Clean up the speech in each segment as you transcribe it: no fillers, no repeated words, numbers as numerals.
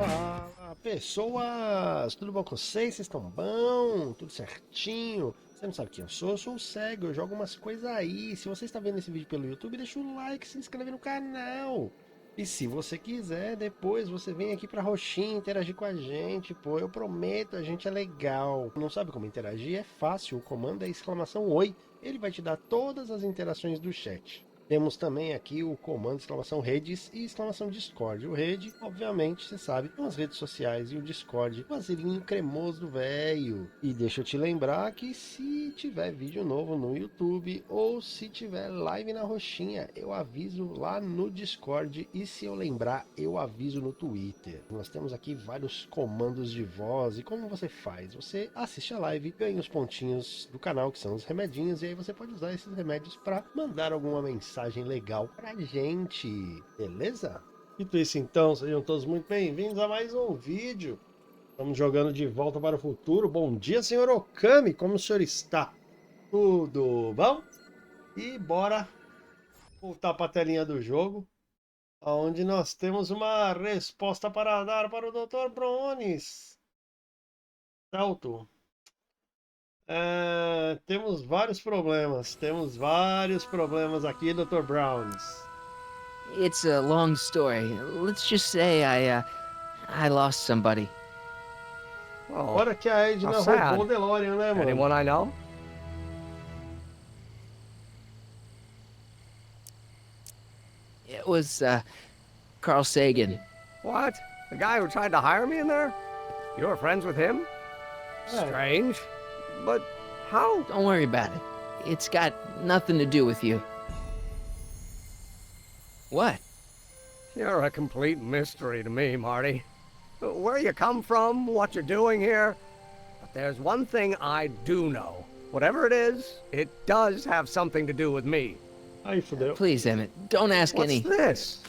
Fala, pessoas! Tudo bom com vocês? Vocês estão bom? Tudo certinho? Você não sabe quem eu sou o Cego, eu jogo umas coisas aí. Se você está vendo esse vídeo pelo YouTube, deixa o like, se inscreve no canal. E se você quiser, depois você vem aqui pra Roxinha interagir com a gente, pô, eu prometo, a gente é legal. Não sabe como interagir? É fácil, o comando é exclamação oi, ele vai te dar todas as interações do chat. Temos também aqui o comando exclamação redes e exclamação Discord. O rede, obviamente, você sabe, são as redes sociais e o Discord, o vaselinho cremoso velho. E deixa eu te lembrar que se tiver vídeo novo no YouTube ou se tiver live na Roxinha, eu aviso lá no Discord e se eu lembrar, eu aviso no Twitter. Nós temos aqui vários comandos de voz e como você faz? Você assiste a live, ganha os pontinhos do canal que são os remedinhos e aí você pode usar esses remédios para mandar alguma mensagem legal pra gente, beleza? Dito isso então, sejam todos muito bem-vindos a mais um vídeo. Estamos jogando de volta para o futuro. Bom dia, senhor Okami, como o senhor está? Tudo bom? E bora voltar para a telinha do jogo, onde nós temos uma resposta para dar para o Dr. Bronis. Salto. Temos vários problemas aqui, Dr. Browns. It's a long story. Let's just say I lost somebody. Oh, Fora que a Edna how sad. roubou o DeLorean, né, mano? Anyone I know? It was, Carl Sagan. What? The guy who tried to hire me in there? You were friends with him? Yeah. Strange. But how? Don't worry about it. It's got nothing to do with you. What? You're a complete mystery to me, Marty. Where you come from, what you're doing here. But there's one thing I do know. Whatever it is, it does have something to do with me. Aí, fudeu. Please, Emmett, don't ask What's any... this?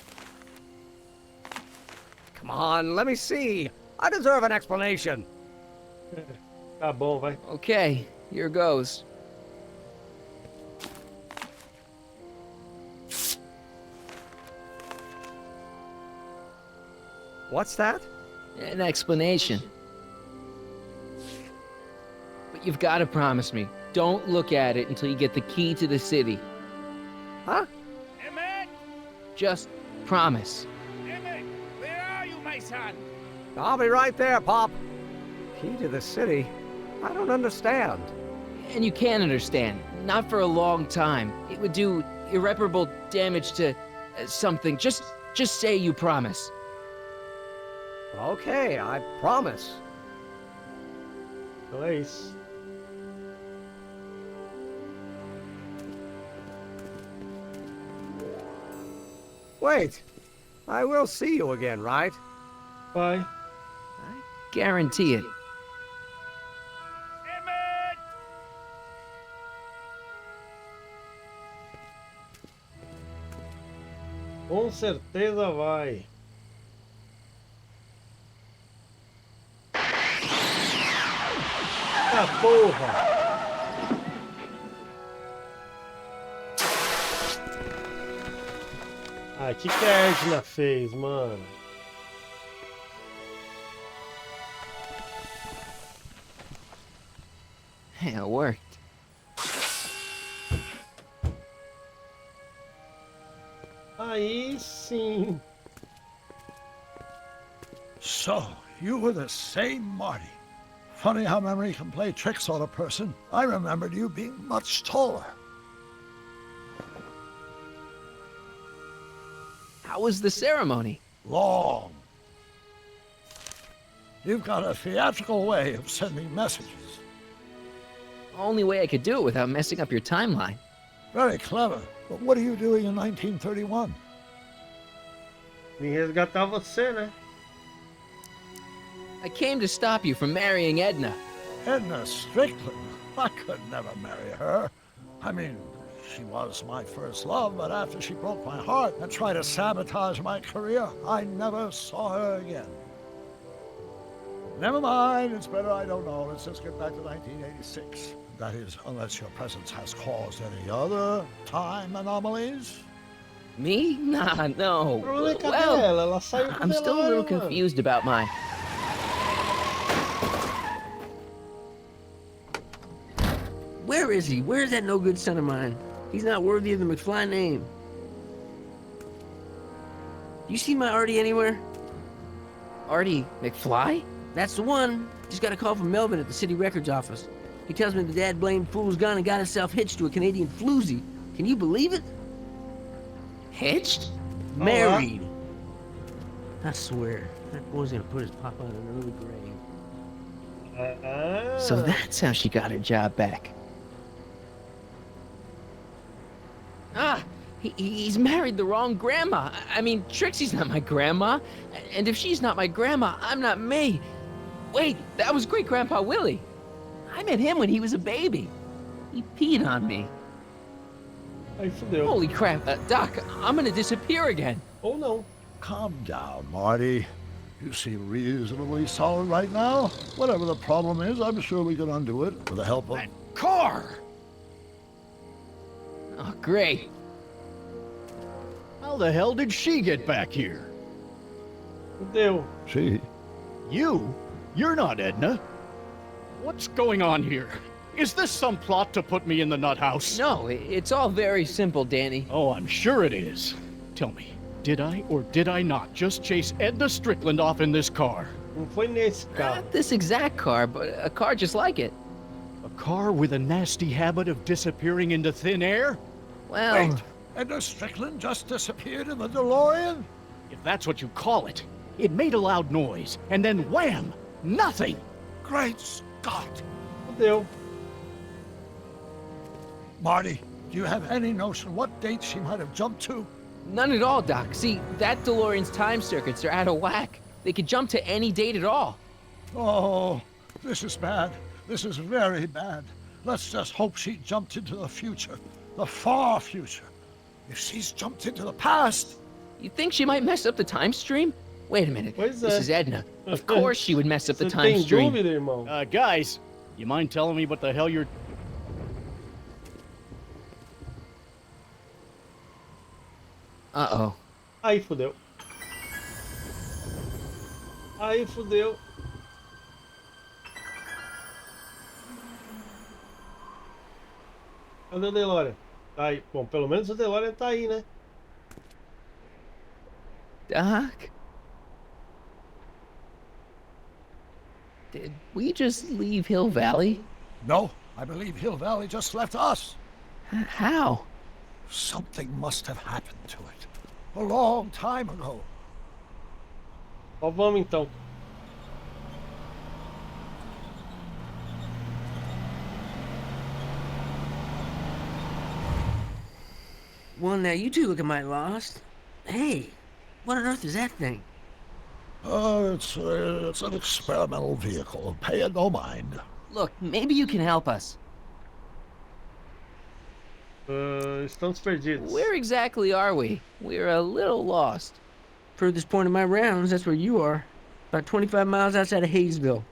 Come on, let me see. I deserve an explanation. Tá bom, vai. Okay, here goes. What's that? An explanation. But you've got to promise me, don't look at it until you get the key to the city. Huh? Emmett! Just promise. Emmett! Where are you, my son? I'll be right there, Pop. Key to the city? I don't understand. And you can understand. Not for a long time. It would do irreparable damage to something. Just say you promise. Okay, I promise. Então é isso. Wait, I will see you again, right? Vai. I guarantee it. Emmett! Com certeza vai. Ah, porra! Ah, que a Edna fez, mano? Yeah, it worked. Aí sim. So, you were the same Marty. Funny how memory can play tricks on a person. I remembered you being much taller. How was the ceremony? Long. You've got a theatrical way of sending messages. Only way I could do it without messing up your timeline. Very clever. But what are you doing in 1931? Vim resgatar você, né? I came to stop you from marrying Edna. Edna Strickland. I could never marry her. I mean, she was my first love, but after she broke my heart and tried to sabotage my career, I never saw her again. Never mind, it's better I don't know. Let's just get back to 1986. That is, unless your presence has caused any other time anomalies. Me? Nah, no. O problema é cadê Well, ela? Ela saiu com o I'm still a little DeLorean, mano. confused about my... Where is he? Where's that no-good son of mine? He's not worthy of the McFly name. You see my Artie anywhere? Artie McFly? That's the one. Just got a call from Melvin at the city records office. He tells me the dad-blamed fool's gone and got himself hitched to a Canadian floozy. Can you believe it? Hitched? Married. I swear, that boy's gonna put his papa in an early grave. Ah. So that's how she got her job back. Ah, he's married the wrong grandma. I mean, Trixie's not my grandma. And if she's not my grandma, I'm not me. Wait, that was great-grandpa Willie. I met him when he was a baby. He peed on me. Aí fudeu. Holy crap, Doc, I'm gonna disappear again. Ou não. Calm down, Marty. You seem reasonably solid right now. Whatever the problem is, I'm sure we can undo it with the help of... Car! Oh, great. How the hell did she get back here? Fudeu. She? You? You're not Edna. What's going on here? Is this some plot to put me in the nut house? No, it's all very simple, Danny. Oh, I'm sure it is. Tell me, did I or did I not just chase Edna Strickland off in this car? Não foi nesse carro. Not this exact car, but a car just like it. A car with a nasty habit of disappearing into thin air? Well, Wait! Edna Strickland just disappeared in the DeLorean? If that's what you call it. It made a loud noise, and then wham! Nothing! Great Scott! Fudeu. Marty, do you have any notion what date she might have jumped to? none at all, Doc. See, that DeLorean's time circuits are out of whack. They could jump to any date at all. Oh, this is bad. This is very bad. Let's just hope she jumped into the future, the far future. If she's jumped into the past... You think she might mess up the time stream? Wait a minute. Pois This é. is Edna. Of course she would mess up the Você time tem stream. dúvida, irmão? Guys, you mind telling me what the hell you're... Uh-oh. Aí fudeu. Aí fudeu. Cadê o DeLorean? Tá aí. Bom, pelo menos o DeLorean tá aí, né? Doc? Did we just leave Hill Valley? No, I believe Hill Valley just left us. How? Something must have happened to it. A long time ago. Ó, vamos então. Well, now you two look a mite lost. Hey, what on earth is that thing? It's an experimental vehicle. Pay it no mind. Look, maybe you can help us. Estamos perdidos. Where exactly are we? We're a little lost. Furthest point of my rounds, that's where you are. About 25 miles outside of Hayesville.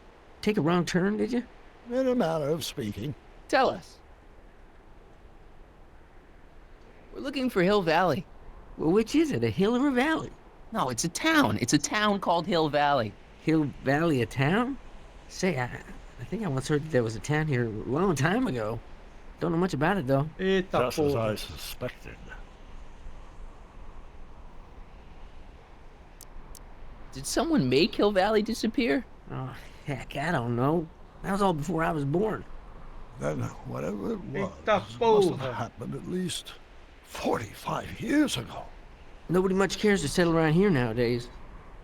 Take a wrong turn, did you? In a manner of speaking. Tell us. We're looking for Hill Valley. Well, which is it, a hill or a valley? No, it's a town. It's a town called Hill Valley. Hill Valley, a town? Say, I think I once heard that there was a town here a long time ago. Don't know much about it, though. Eita Just as porra. I suspected. Did someone make Hill Valley disappear? Oh, heck, I don't know. That was all before I was born. Then whatever it was Eita must porra. have happened at least 45 years ago. Nobody much cares to settle around here nowadays.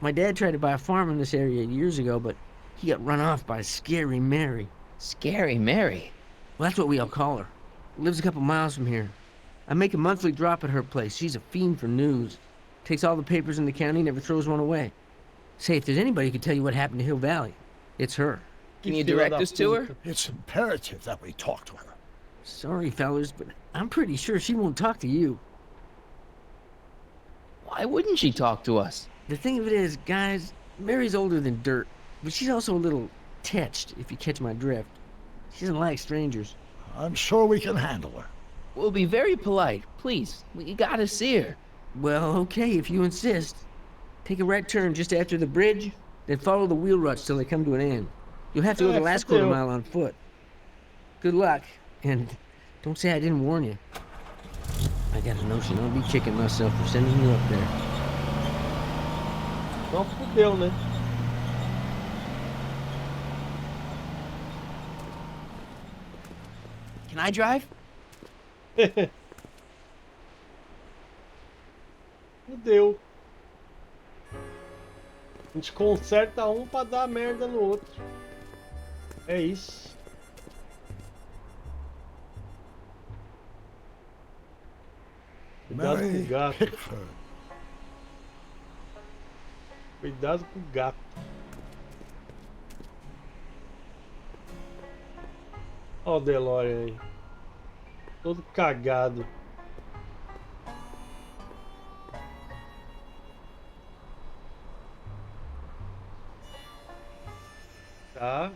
My dad tried to buy a farm in this area years ago, but he got run off by Scary Mary. Scary Mary. Well, that's what we all call her. Lives a couple miles from here. I make a monthly drop at her place. She's a fiend for news. Takes all the papers in the county, never throws one away. Say, if there's anybody who can tell you what happened to Hill Valley, it's her. Can you Que filha direct da us to her? puta. It's imperative that we talk to her. Sorry, fellas, but I'm pretty sure she won't talk to you. Why wouldn't she talk to us? The thing of it is, guys, Mary's older than dirt, but she's also a little tetched, if you catch my drift. She doesn't like strangers. I'm sure we can handle her. We'll be very polite. Please, we gotta see her. Well, okay, if you insist. Take a right turn just after the bridge, then follow the wheel ruts till they come to an end. You'll have to go the last quarter fudeu. mile on foot. Good luck, and don't say I didn't warn you. I got a notion I'll be kicking myself for sending you up there. Não fudeu, né? Can I drive? Fudeu. A gente conserta um pra dar merda no outro. É isso. Cuidado com Mary o gato. Pickford. Cuidado com o gato. Olha o DeLorean aí. Todo cagado. Tá.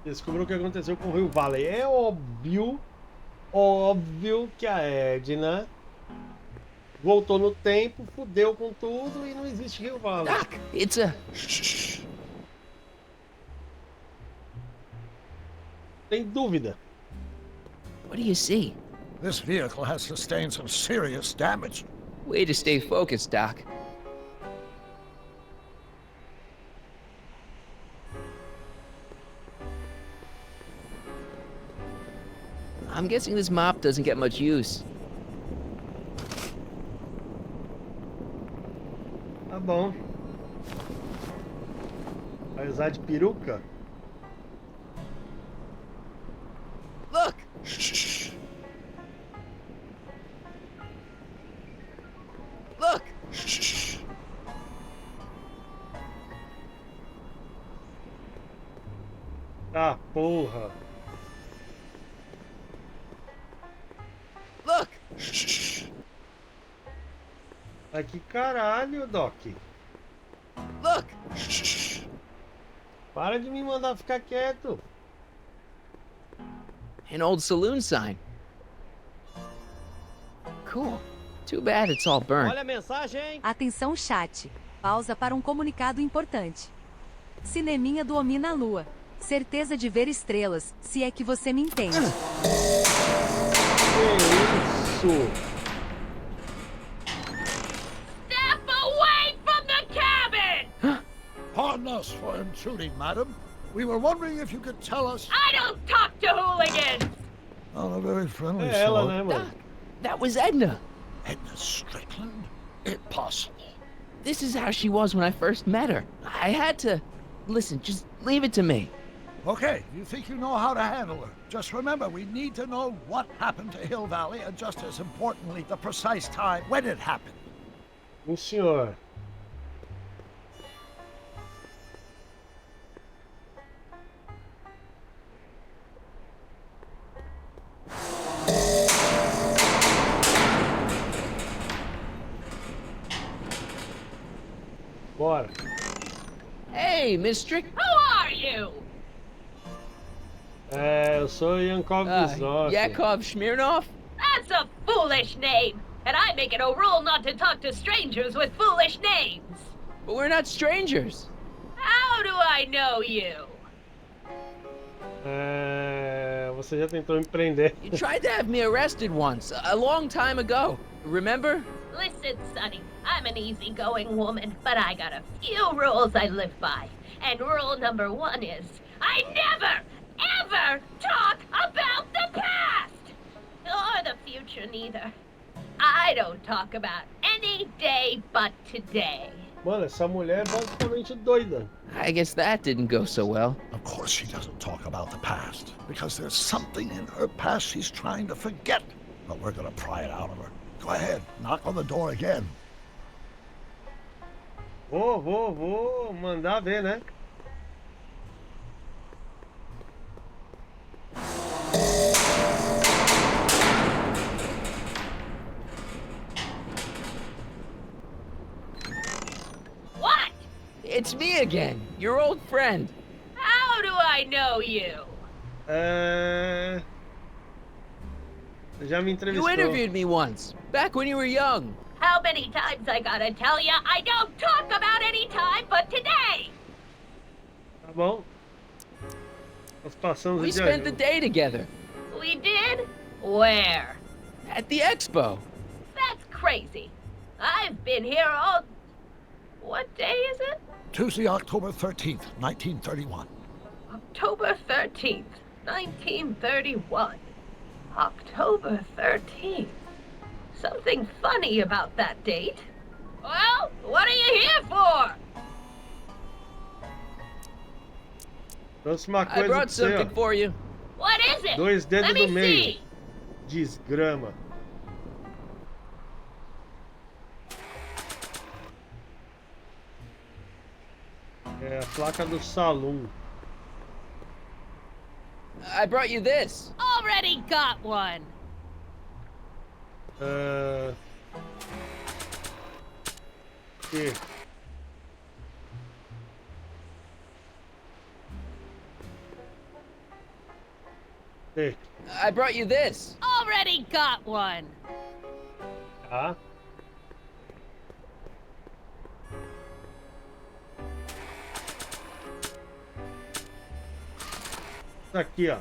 Descobriu o que aconteceu com o Rio Valley. É óbvio que a Edna voltou no tempo, fudeu com tudo e não existe Rio Valley. Doc, it's a... Tem dúvida. What do you see? This vehicle has sustained some serious damage. Way to stay focused, Doc. I'm guessing this mop doesn't get much use. Tá bom. Vai usar de peruca? Look! Look! Ah, porra. Look! Mas que caralho, Doc. Look! Para de me mandar ficar quieto. An old saloon sign. Cool. Too bad it's all burnt. Olha a mensagem. Atenção chat. Pausa para um comunicado importante. Cineminha do Homem na Lua. Certeza de ver estrelas, se é que você me entende. Que isso? Step away from the cabin! Pardon us for intruding, madam. We were wondering if you could tell us... I don't talk to hooligans! On a very friendly É ela, sort. né, mano? Doc, that was Edna. Edna Strickland? Impossible. This is how she was when I first met her. I had to... Listen, just leave it to me. Okay, you think you know how to handle her. Just remember, we need to know what happened to Hill Valley, and just as importantly, the precise time when it happened. Sim, senhor. Bora. Hey, Miss Strick. Who are you? É, eu sou Yankov Bizov. Yakov Smirnov? That's a foolish name, and I make it a rule not to talk to strangers with foolish names. But we're not strangers. How do I know you? É, você já tentou me prender. You tried to have me arrested once, a long time ago. Remember? Listen, Sonny, I'm an easygoing woman, but I got a few rules I live by. And rule number 1 is, I never, ever talk about the past! Or the future, neither. I don't talk about any day but today. Mano, essa mulher é basicamente doida. I guess that didn't go so well. Of course she doesn't talk about the past, because there's something in her past she's trying to forget. But we're gonna pry it out of her. Go ahead, knock on the door again. Vou mandar ver, né? It's me again, your old friend. How do I know you? É... Já me You entrevistou. interviewed me once, back when you were young. How many times I gotta tell ya I don't talk about any time but today? Tá bom. Nós passamos We o dia spent the junto. day together We did? Where? at the expo. That's crazy. I've been here all... What day is it? Tuesday, October 13th, 1931. October 13th, 1931. October 13th. Something funny about that date. Well, what are you here for? Trouxe uma I coisa pra brought você, something ó. for you. What is it? Dois dedos Let me no meio. see. Desgrama. É a placa do salão. I brought you this. Already got one. Aqui. Aqui. I brought you this. Already got one. Tá. Isso aqui, ó.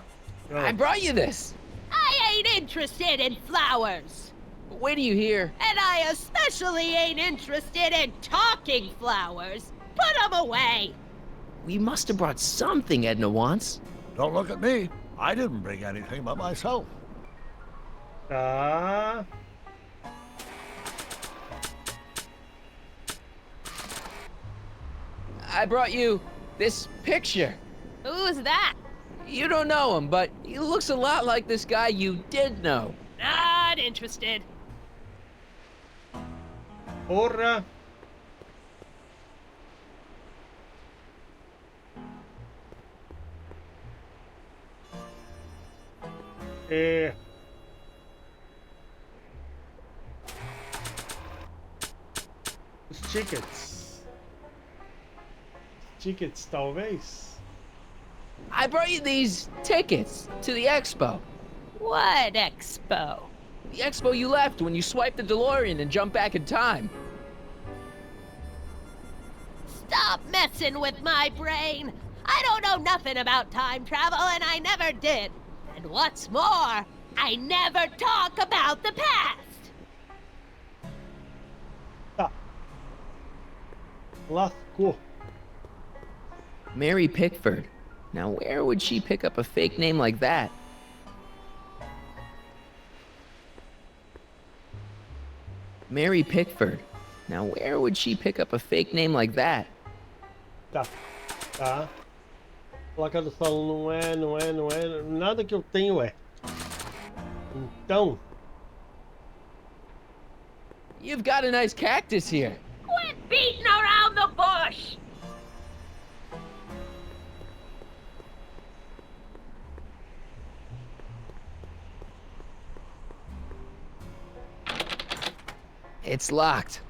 I brought you this. I ain't interested in flowers. Wait till you hear. And I especially ain't interested in talking flowers. Put them away. We must have brought something Edna wants. Don't look at me. I didn't bring anything but myself. Tá. I brought you this picture. Who's that? You don't know him, but he looks a lot like this guy you did know. Not interested. Porra. É. Os tickets. Tickets, talvez? I brought you these tickets to the expo. What expo? The expo you left when you swiped the DeLorean and jumped back in time. Stop messing with my brain. I don't know nothing about time travel, and I never did. And what's more, I never talk about the past. Tá. Lascou. Mary Pickford. Now, where would she pick up a fake name like that? Mary Pickford. Now, where would she pick up a fake name like that? Tá. Tá. Placa do salão não é. Nada que eu tenho é. Então. You've got a nice cactus here. Quit beating around the bush. It's locked.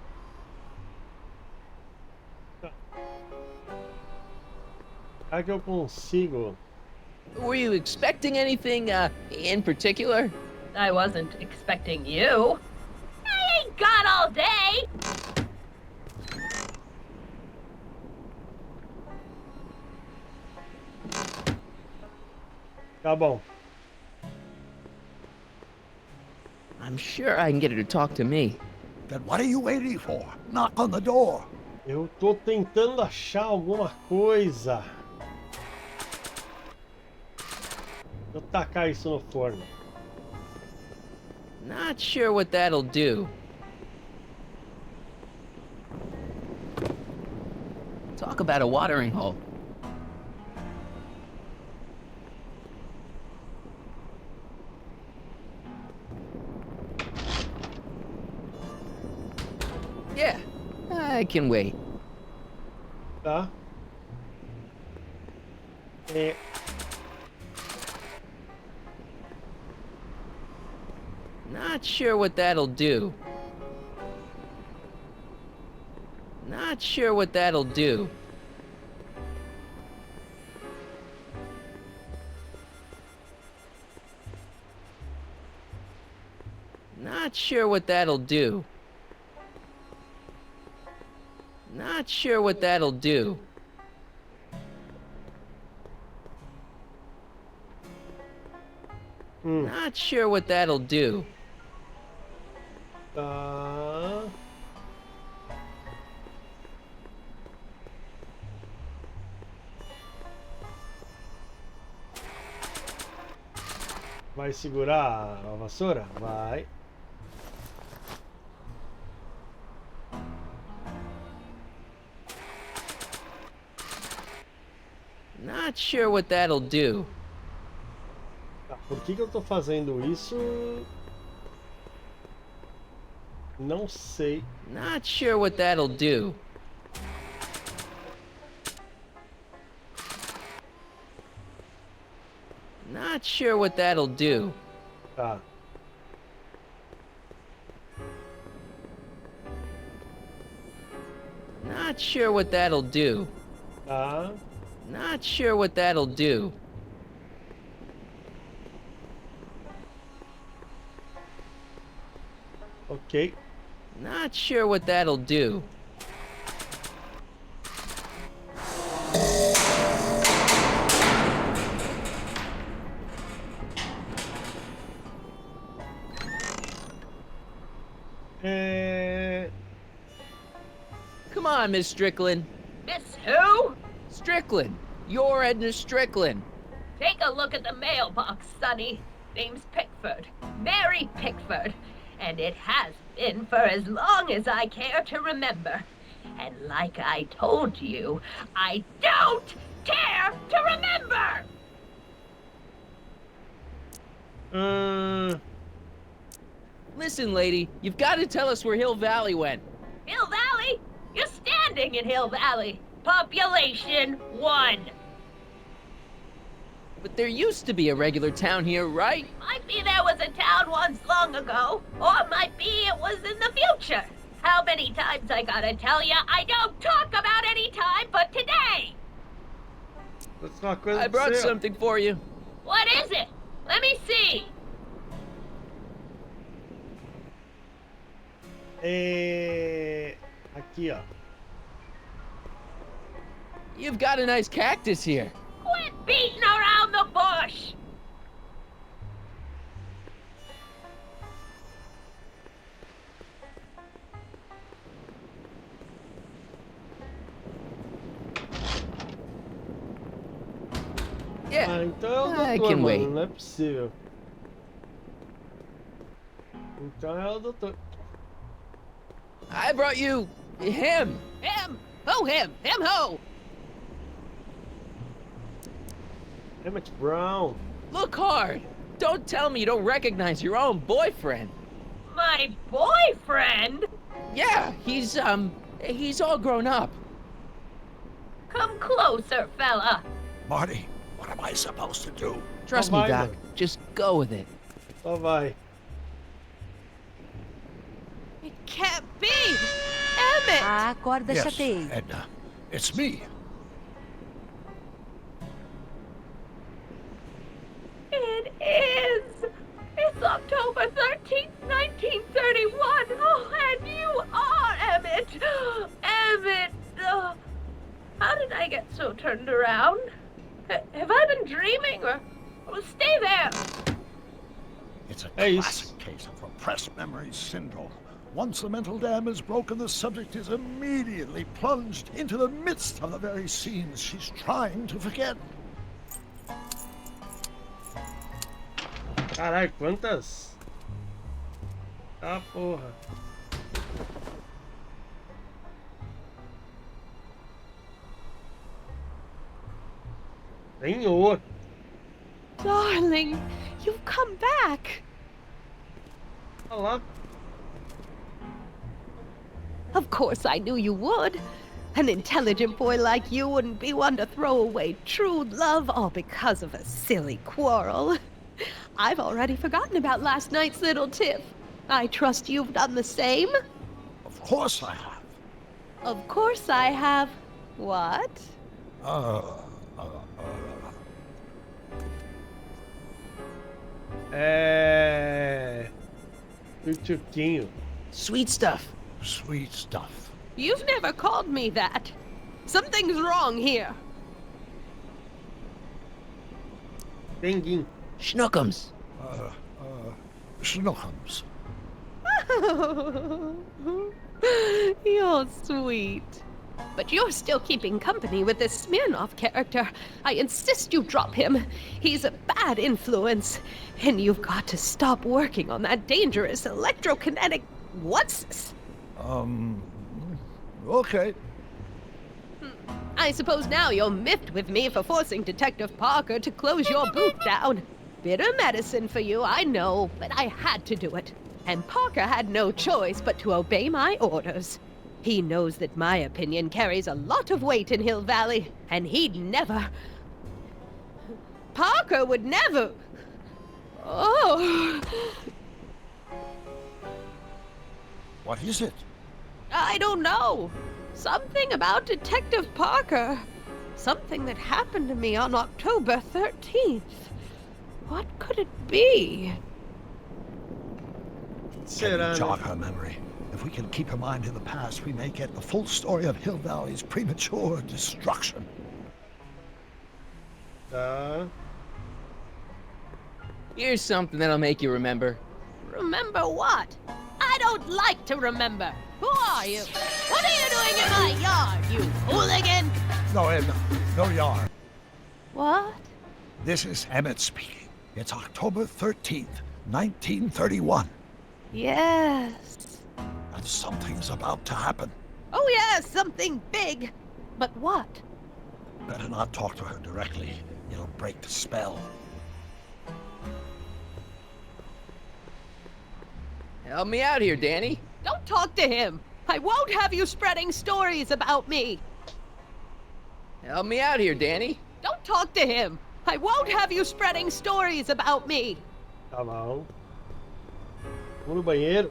Será que eu consigo? Were you expecting anything, in particular? I wasn't expecting you. I ain't got all day. Tá bom. I'm sure I can get her to talk to me. Then what are you waiting for? Knock on the door. Eu tô tentando achar alguma coisa. Vou tacar isso no forno. Not sure what that'll do. Talk about a watering hole. Yeah, I can wait. Tá? É. Not sure what that'll do. Not sure what that'll do. Not sure what that'll do. Not sure what that'll do. Not sure what that'll do. Tá. Vai segurar a vassoura? Vai. Not sure what that'll do. Tá, por que eu tô fazendo isso? Não sei. Not sure what that'll do. Not sure what that'll do. Tá. Not sure what that'll do. Tá. Not sure what that'll do. Ok. Not sure what that'll do. Come on, Miss Strickland. Miss who? Strickland. You're Edna Strickland. Take a look at the mailbox, Sonny. Name's Pickford. Mary Pickford. And it has been for as long as I care to remember. And like I told you, I don't care to remember! Listen, lady, you've got to tell us where Hill Valley went. Hill Valley? You're standing in Hill Valley. Population 1. But there used to be a regular town here, right? Might be there was a town once long ago, or might be it was in the future. How many times I gotta tell ya, I don't talk about any time but today! That's not coisa I do brought céu. something for you. What is it? Let me see. Aqui, ó. You've got a nice cactus here. Quit beating around the bush! Yeah, Ah, então é o I doutor, can mano. wait. Não é possível. Então é o doutor. I brought you him. Him! Who him? Him who? Emmett Brown. Look hard. Don't tell me you don't recognize your own boyfriend. My boyfriend? Yeah, he's all grown up. Come closer, fella. Marty, what am I supposed to do? Trust Oh, me, my Doc. God. Just go with it. Só vai. It can't be! Emmett! A corda Yes, chateei. Edna. It's me. It is! It's October 13th, 1931! Oh, and you are Emmett! Emmett! How did I get so turned around? Have I been dreaming, or... Well, stay there! It's a Hey, classic case of repressed memory syndrome. Once the mental dam is broken, the subject is immediately plunged into the midst of the very scenes she's trying to forget. Caralho, quantas? Ah, porra. Senhor. Darling, you've come back! Olha lá. Of course I knew you would. An intelligent boy like you wouldn't be one to throw away true love all because of a silly quarrel. I've already forgotten about last night's little tiff. I trust you've done the same? Of course I have. Of course I have. What? Tchutchuquinho. Sweet stuff. Sweet stuff. You've never called me that. Something's wrong here. Denguinho. Schnookums. Schnookums. You're sweet. But you're still keeping company with this Smirnoff character. I insist you drop him. He's a bad influence. And you've got to stop working on that dangerous electrokinetic... What's this? Okay. I suppose now you're miffed with me for forcing Detective Parker to close your booth down. Bitter medicine for you, I know, but I had to do it. And Parker had no choice but to obey my orders. He knows that my opinion carries a lot of weight in Hill Valley, and he'd never... Parker would never... Oh... What is it? I don't know. Something about Detective Parker. Something that happened to me on October 13th. What could it be? Será, Jog né? her memory. If we can keep her mind in the past, we may get the full story of Hill Valley's premature destruction. Tá. Here's something that'll make you remember. Remember what? I don't like to remember. Who are you? What are you doing in my yard, you hooligan? No, Edna, no yarn. What? This is Emmett speaking. It's October 13th, 1931. Yes. And something's about to happen. Oh yes, something big. But what? Better not talk to her directly. It'll break the spell. Help me out here, Danny. Don't talk to him. I won't have you spreading stories about me. Help me out here, Danny. Don't talk to him. I won't have you spreading stories about me. Tá bom. Vou no banheiro.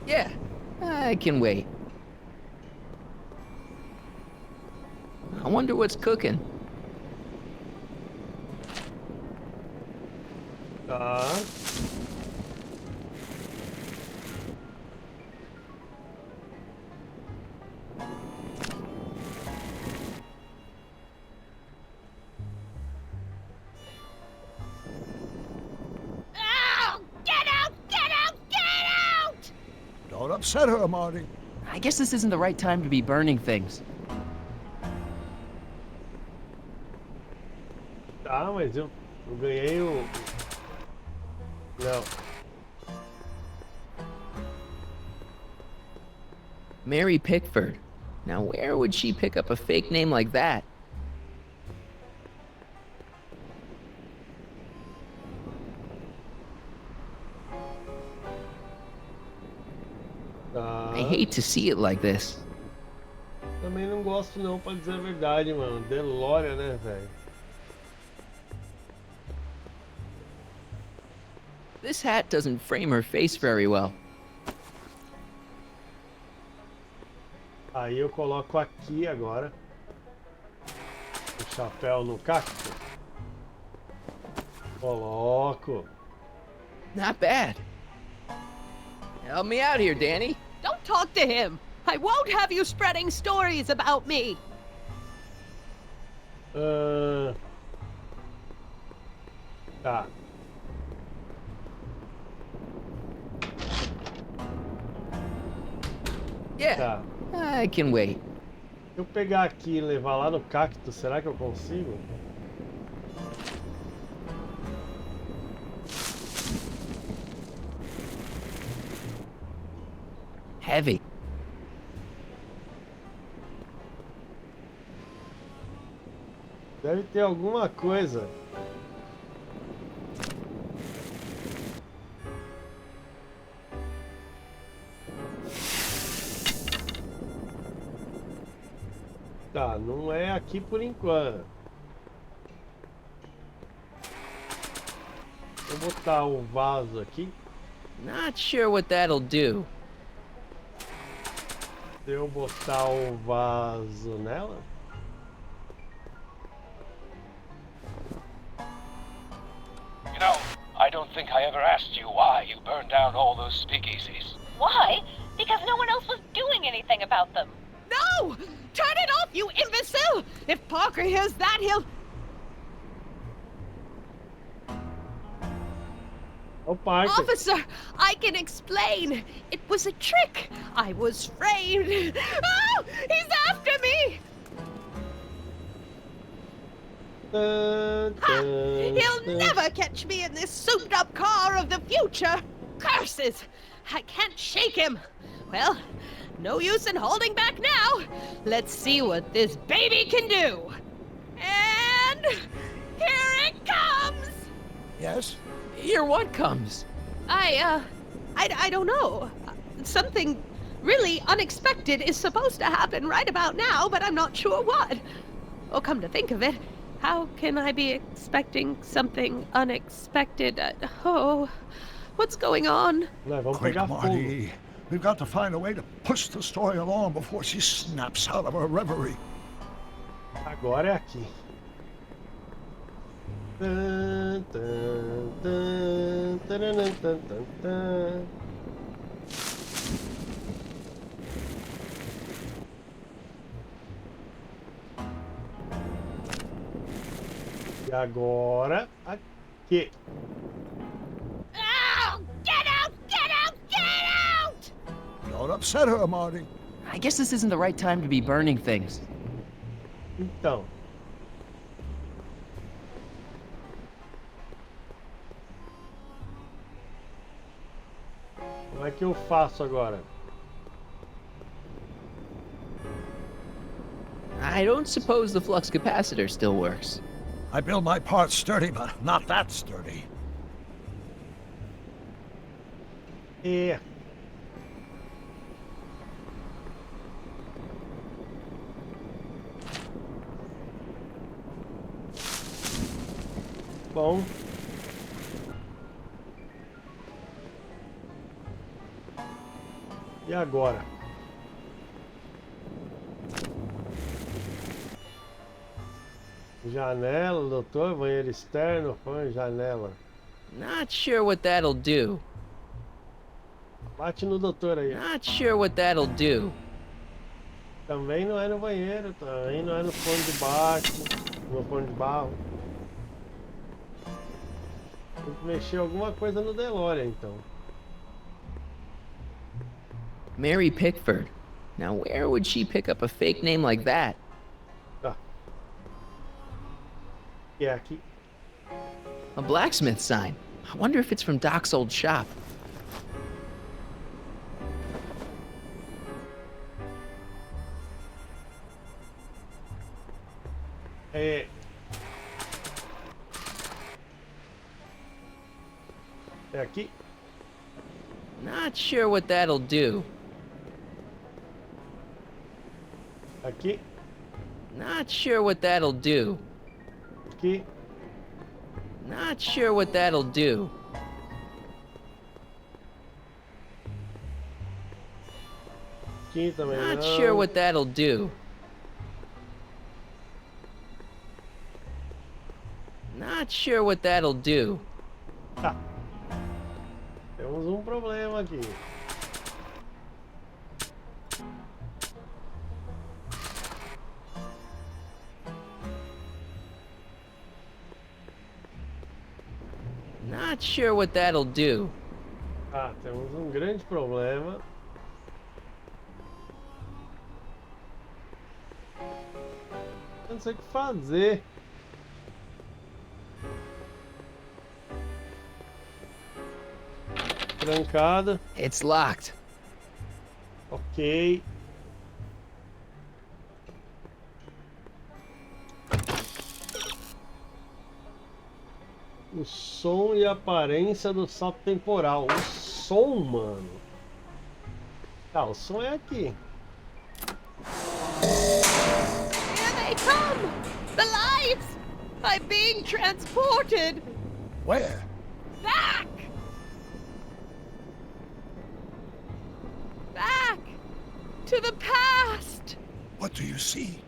Yeah, I can wait. I wonder what's cooking. Tá. Oh, get out! Get out! Get out! Don't upset her, Marty. I guess this isn't the right time to be burning things. Tá, mas eu ganhei o... Não. Mary Pickford. Now, where would she pick up a fake name like that? Tá. I hate to see it like this. Também não gosto não, pra dizer a verdade, mano. Delória, né, velho? This hat doesn't frame her face very well. Aí eu coloco aqui agora o chapéu no cacto. Coloco. Not bad. Help me out here, Danny. Don't talk to him. I won't have you spreading stories about me. Tá. Yeah, Tá. I can wait. Se eu pegar aqui e levar lá no cacto, será que eu consigo? Heavy. Deve ter alguma coisa. Tá, não é aqui por enquanto. Vou botar o vaso aqui. Not sure what that'll do. Se eu botar o vaso nela. I don't think I ever asked you why you burned down all those speakeasies. Why? Because no one else was doing anything about them. No! Turn it off, you imbecile! If Parker hears that, he'll... O Parker. Officer, I can explain. It was a trick. I was framed. Oh, he's after me! Ha! He'll never catch me in this souped-up car of the future. Curses! I can't shake him. Well, no use in holding back now. Let's see what this baby can do. And here it comes! Yes? Here what comes? I don't know. Something really unexpected is supposed to happen right about now, but I'm not sure what. Oh, come to think of it, how can I be expecting something unexpected? What's going on? Vamos Quick, pegar fogo. Marty. We've got to find a way to push the story along before she snaps out of her reverie. Agora é aqui. Tan, tan, tan, taranan, tan, tan, tan. E agora aqui. Oh, get out! Get out! Get out! Don't upset her, Marty. I guess this isn't the right time to be burning things. Então. Como é que eu faço agora? I don't suppose the flux capacitor still works. I build my parts sturdy, but not that sturdy. É. Bom. E agora? Janela, doutor, banheiro externo, põe janela. Not sure what that'll do. Bate no doutor aí. Not sure what that'll do. Também não é no banheiro, também não é no forno de baixo, no forno de barro. Tem que mexer alguma coisa no DeLorean, então. Mary Pickford. Now where would she pick up a fake name like that? Tá. E é aqui. A blacksmith sign. I wonder if it's from Doc's old shop. É. É aqui? Not sure what that'll do. Aqui? Not sure what that'll do. Aqui? Not sure what that'll do. Aqui também Not não. sure what that'll do. Not sure what that'll do. Tá. Temos um problema aqui. Not sure what that'll do. Ah, temos um grande problema. Eu não sei o que fazer. Trancada. It's locked. Ok. O som e a aparência do salto temporal. O som, mano. Tá, o som é aqui. Here they come! The lights! I'm being transported! Where? Back! Back! To the past! What do you see?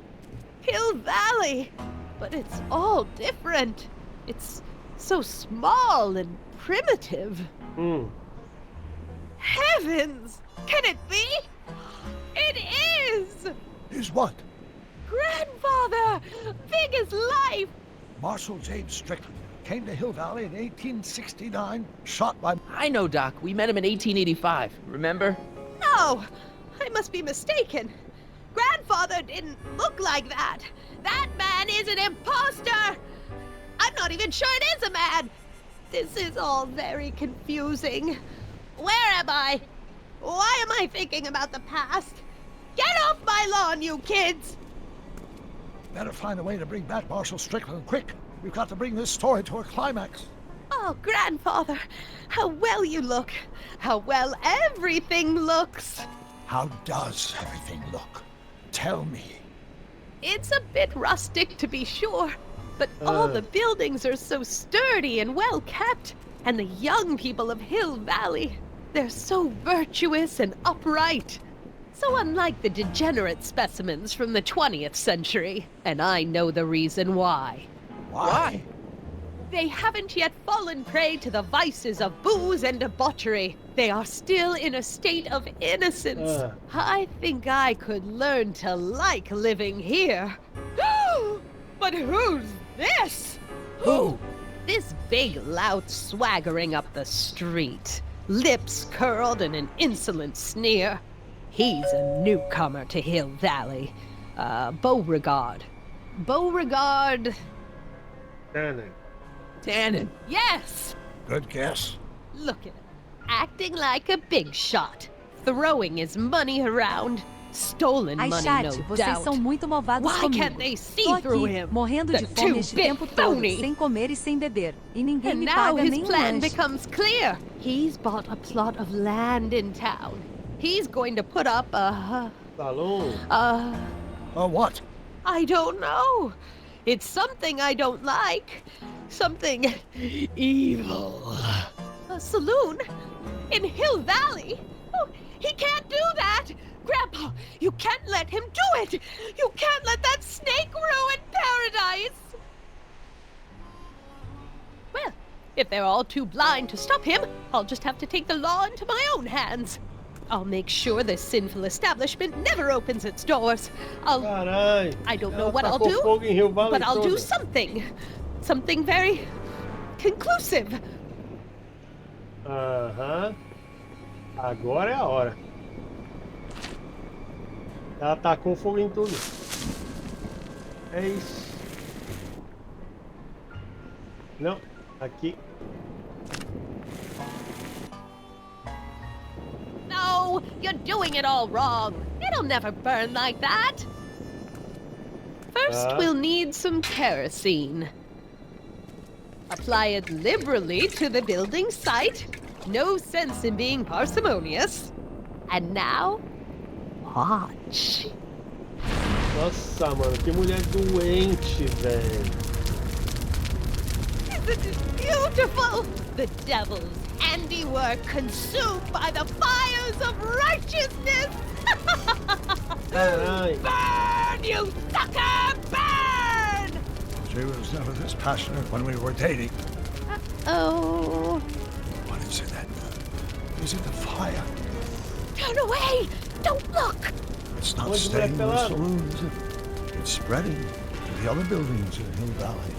Hill Valley! But it's all different. It's So small and primitive. Hmm. Heavens! Can it be? It is! Is what? Grandfather! Big as life! Marshal James Strickland came to Hill Valley in 1869, shot by... I know, Doc. We met him in 1885. Remember? No! I must be mistaken. Grandfather didn't look like that. That man is an imposter! I'm not even sure it is a man! This is all very confusing. Where am I? Why am I thinking about the past? Get off my lawn, you kids! Better find a way to bring back Marshal Strickland, quick! We've got to bring this story to a climax. Oh, Grandfather, how well you look. How well everything looks. How does everything look? Tell me. It's a bit rustic, to be sure, but all the buildings are so sturdy and well kept. And the young people of Hill Valley, they're so virtuous and upright. So unlike the degenerate specimens from the 20th century. And I know the reason why. Why? They haven't yet fallen prey to the vices of booze and debauchery. They are still in a state of innocence. I think I could learn to like living here. But who's this? Who? This big lout swaggering up the street, lips curled in an insolent sneer. He's a newcomer to Hill Valley. Beauregard. Beauregard... Tannen. Yes! Good guess. Look at him, acting like a big shot, throwing his money around. Stolen Ai, money, chat, no vocês doubt. são muito malvados Why comigo. can't they see Tô through aqui, him? morrendo de The fome este two-bit tempo todo, phony. sem comer e sem beber. E ninguém And me now paga his nem plan lanche. becomes clear. He's bought a plot of land in town. He's going to put up a... Salão? What? I don't know. It's something I don't like. Something evil. A saloon? In Hill Valley? Oh, he can't do that! Grandpa, you can't let him do it! You can't let that snake ruin paradise! Well, if they're all too blind to stop him, I'll just have to take the law into my own hands. I'll make sure this sinful establishment never opens its doors. Caralho. I don't know Ela what I'll tacou do, fogo em Rio Valley but I'll do toda. something. Something very conclusive. Aham. Agora é a hora. Ela tacou fogo em tudo. É isso. Não, aqui. No, you're doing it all wrong. It'll never burn like that. First, we'll need some kerosene. Apply it liberally to the building site. No sense in being parsimonious. And now, watch. Nossa, mano, que mulher doente, velho. Isn't it beautiful? The devil's handiwork consumed by the fires of righteousness. Caralho. Burn, you sucker! Burn! She was never this passionate when we were dating. Oh. What is it, Edna? Is it the fire? Turn away! Don't look! It's not Onde staying in the pelado? saloon, is it? It's spreading to the other buildings in Hill Valley.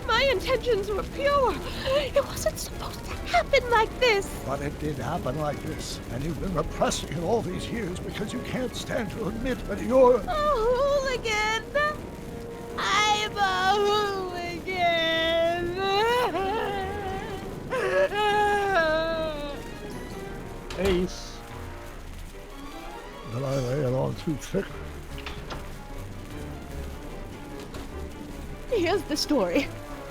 My intentions were pure. It wasn't supposed to happen like this. But it did happen like this, and you've been repressing it all these years because you can't stand to admit that you're... A hooligan. I'm a hooligan. É isso. But I lay it on too thick. Here's the story.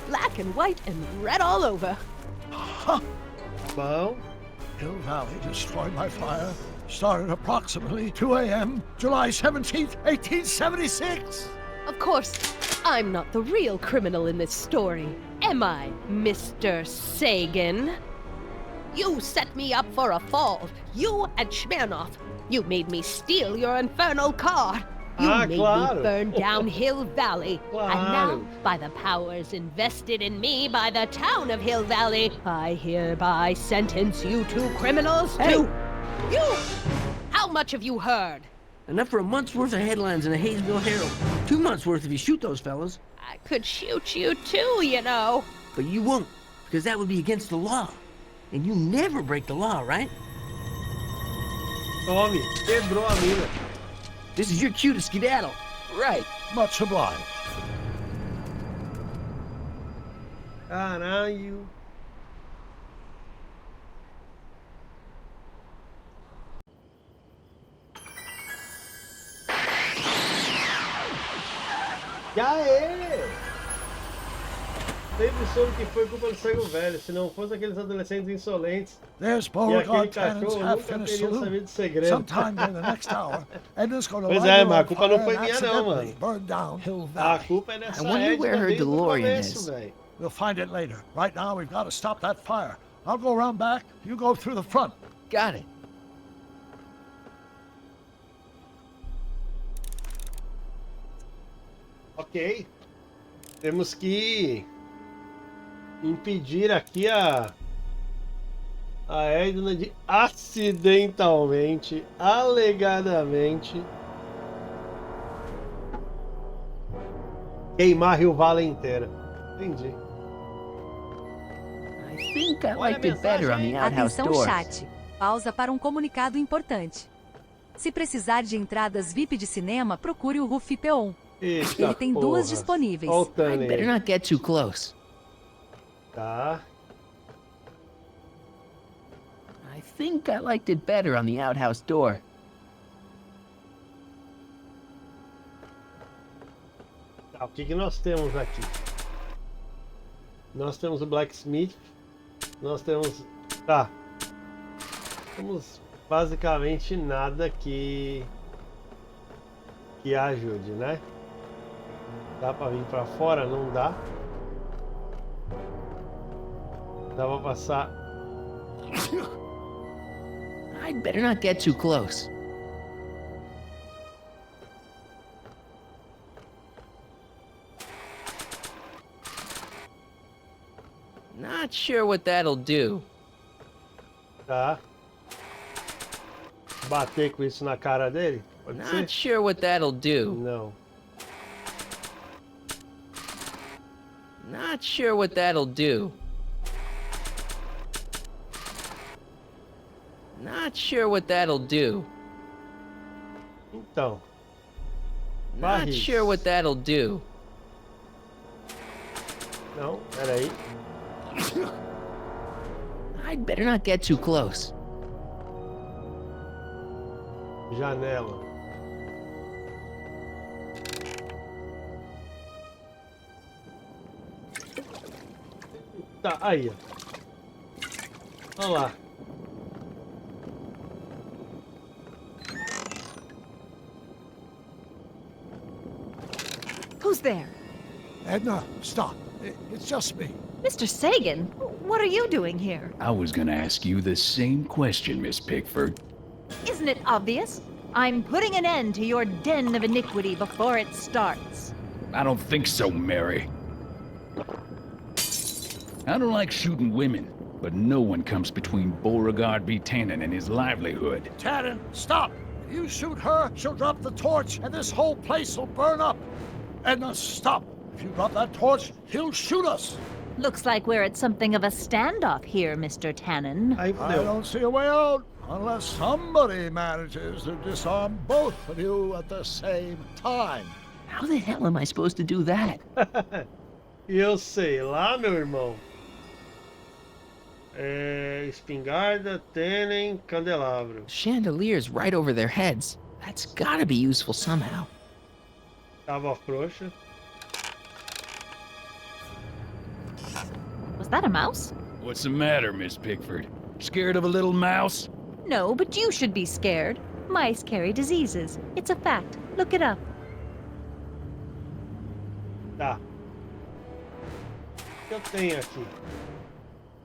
Black and white and red all over. Bom. Hill Valley destroyed by fire started approximately 2 a.m., July 17th, 1876. Of course, I'm not the real criminal in this story, am I, Mr. Sagan? You set me up for a fall. You and Smirnoff. You made me steal your infernal car. You Ah, made claro. me burn down Hill Valley. Claro. And now, by the powers invested in me by the town of Hill Valley, I hereby sentence you two criminals to... You! How much have you heard? Enough for a month's worth of headlines in the Hayesville Herald. 2 months worth if you shoot those fellas. I could shoot you too, you know. But you won't, because that would be against the law. And you never break the law, right? Tome, quebrou a mina. This is your cue to skedaddle. Right. Much obliged. Caralho. E aê! Sempre soube que foi culpa do cego velho, se não fosse aqueles adolescentes insolentes. There's E aquele Beauregard cachorro Tannen's nunca half-finished teria saloon. sabido do segredo. Sometime in the next hour, Edna's going to Pois light é, her mas a on culpa não fire foi and minha não, accidentally mano. burn down Hill A Valley. culpa é dessa I wonder Edna where her desde o DeLorean começo, is. velho. We'll find it later. Right now, we've got to stop that fire. I'll go around back. You go through the front. Got it. Ok. Temos que impedir aqui a Edna de acidentalmente, alegadamente, queimar Rio Valley inteira. Entendi. I think I Olha a liked it better on the outhouse Atenção door. chat. Pausa para um comunicado importante. Se precisar de entradas VIP de cinema, procure o Rufi Peon. Eita, Ele tem porra. 2 disponíveis. Olha o I'd Tane better aí. not get too close. Tá. I think I liked it better on the outhouse door. Tá, o que que nós temos aqui? Nós temos o Blacksmith. Nós temos... Tá. Temos basicamente nada que ajude, né? Dá pra vir pra fora? Não dá. Dá pra passar... I'd better not get too close. Not sure what that'll do. Tá. Bater com isso na cara dele? Pode ser? Not sure what that'll do. Não. Not sure what that'll do. Not sure what that'll do. Então. Not Barris. sure what that'll do. Não, peraí. I'd better not get too close. Janela. Tá, aí, ó. Olha lá. Who's there? Edna, stop. It's just me. Mr. Sagan, what are you doing here? I was gonna ask you the same question, Miss Pickford. Isn't it obvious? I'm putting an end to your den of iniquity before it starts. I don't think so, Mary. I don't like shooting women, but no one comes between Beauregard B. Tannen and his livelihood. Tannen, stop. If you shoot her, she'll drop the torch, and this whole place will burn up. Edna, stop. If you drop that torch, he'll shoot us. Looks like we're at something of a standoff here, Mr. Tannen. Aí I fudeu. don't see a way out unless somebody manages to disarm both of you at the same time. How the hell am I supposed to do that? Eu sei lá, meu irmão. Espingarda, Tenen, candelabro. Chandelier's right over their heads. That's gotta be useful somehow. Tava frouxa. Was that a mouse? What's the matter, Miss Pickford? Scared of a little mouse? No, but you should be scared. Mice carry diseases. It's a fact. Look it up. Tá. O que eu tenho aqui?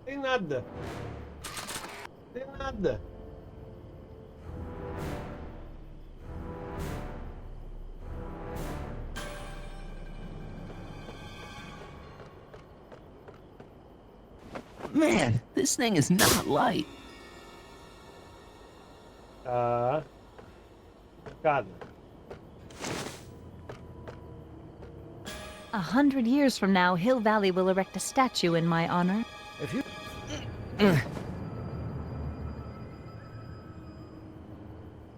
Tem nada. Tem nada. Man, this thing is not light. Tá. Cada. 100 years from now, Hill Valley will erect a statue in my honor. If you...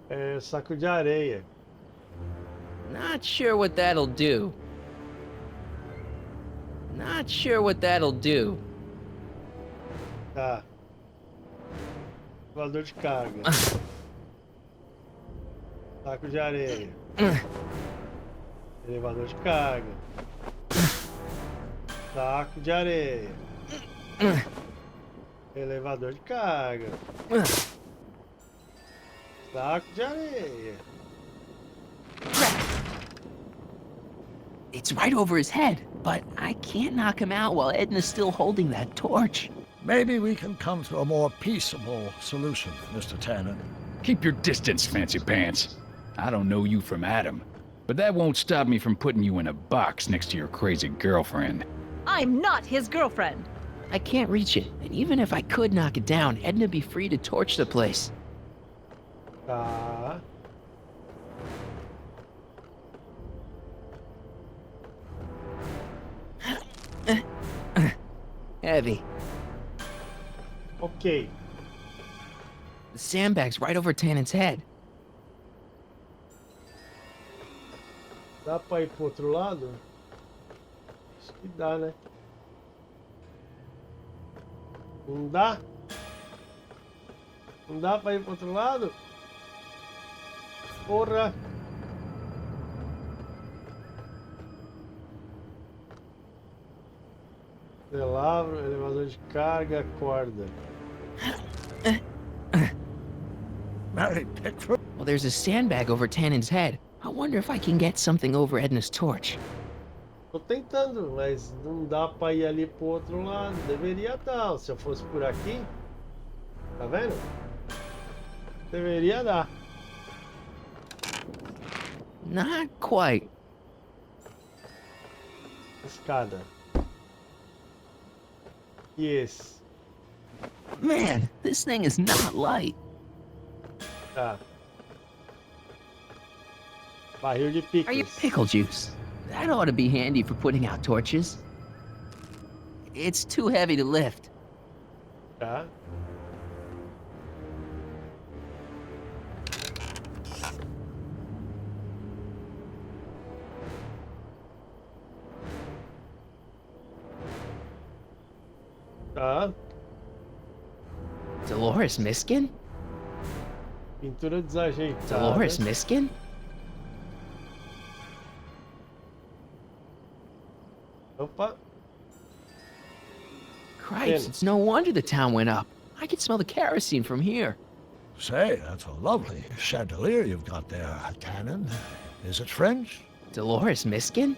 É saco de areia. Not sure what that'll do. Not sure what that'll do. Tá. Elevador de carga. Saco de areia. Elevador de carga. Saco de areia. Elevador de carga. Saco de areia. It's right over his head, but I can't knock him out while Edna's still holding that torch. Maybe we can come to a more peaceable solution, Mr. Tannen. Keep your distance, fancy pants. I don't know you from Adam, but that won't stop me from putting you in a box next to your crazy girlfriend. I'm not his girlfriend. I can't reach it, and even if I could knock it down, Edna'd be free to torch the place. Tá. Heavy. Ok. The sandbag's right over Tannen's head. Dá pra ir pro outro lado? Acho que dá, né? Não dá? Não dá pra ir pro outro lado? Porra! Elevador, elevador de carga, corda. Mary Pickford? Well, there's a sandbag over Tannen's head. I wonder if I can get something over Edna's torch. Tô tentando, mas não dá pra ir ali pro outro lado. Deveria dar, se eu fosse por aqui. Tá vendo? Deveria dar. Not quite. Escada. E esse? Man, this thing is not light. Tá. Barril de picles. Pickle juice. That ought to be handy for putting out torches. It's too heavy to lift. Tá. Tá. Dolores Miskin? Pintura desajeitada. Dolores Miskin? Opa. Christ, it's no wonder the town went up. I can smell the kerosene from here. Say, that's a lovely chandelier you've got there, Tannen. Is it French? Dolores Miskin?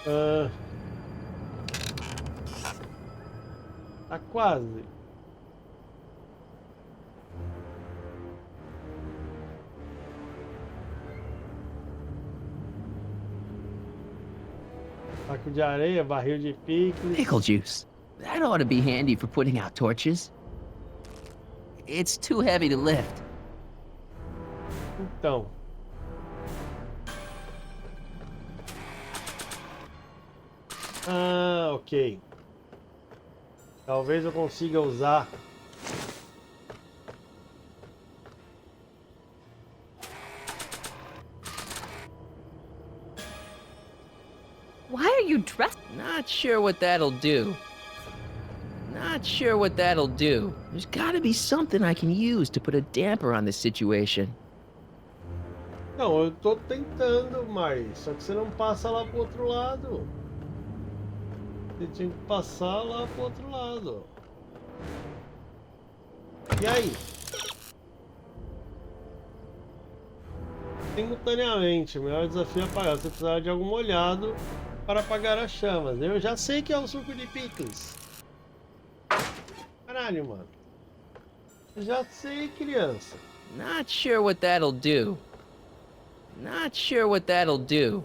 Tá quase. Saco de areia, barril de picles. Pickle juice. That ought to be handy for putting out torches. It's too heavy to lift. Então. Ah, ok. Talvez eu consiga usar. Why are you dressed? Not sure what that'll do. Not sure what that'll do. There's gotta be something I can use to put a damper on this situation. Não, eu tô tentando, mas só que você não passa lá pro outro lado. Você tinha que passar lá pro outro lado. E aí? Simultaneamente, o maior desafio é apagar. Você precisar de algum molhado para apagar as chamas. Eu já sei que é o suco de picles. Caralho, mano. Eu já sei, criança. Not sure what that'll do. Not sure what that'll do.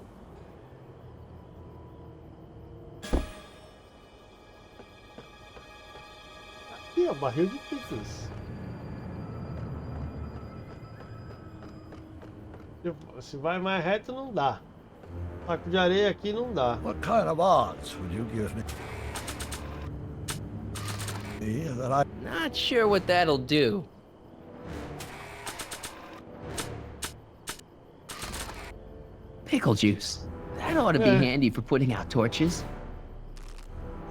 Aí, ó, barril de picles. Se vai mais reto, não dá. Saco de areia aqui não dá. What kind of odds would you give me? That I... Not sure what that'll do. Pickle juice. That ought to be handy for putting out torches.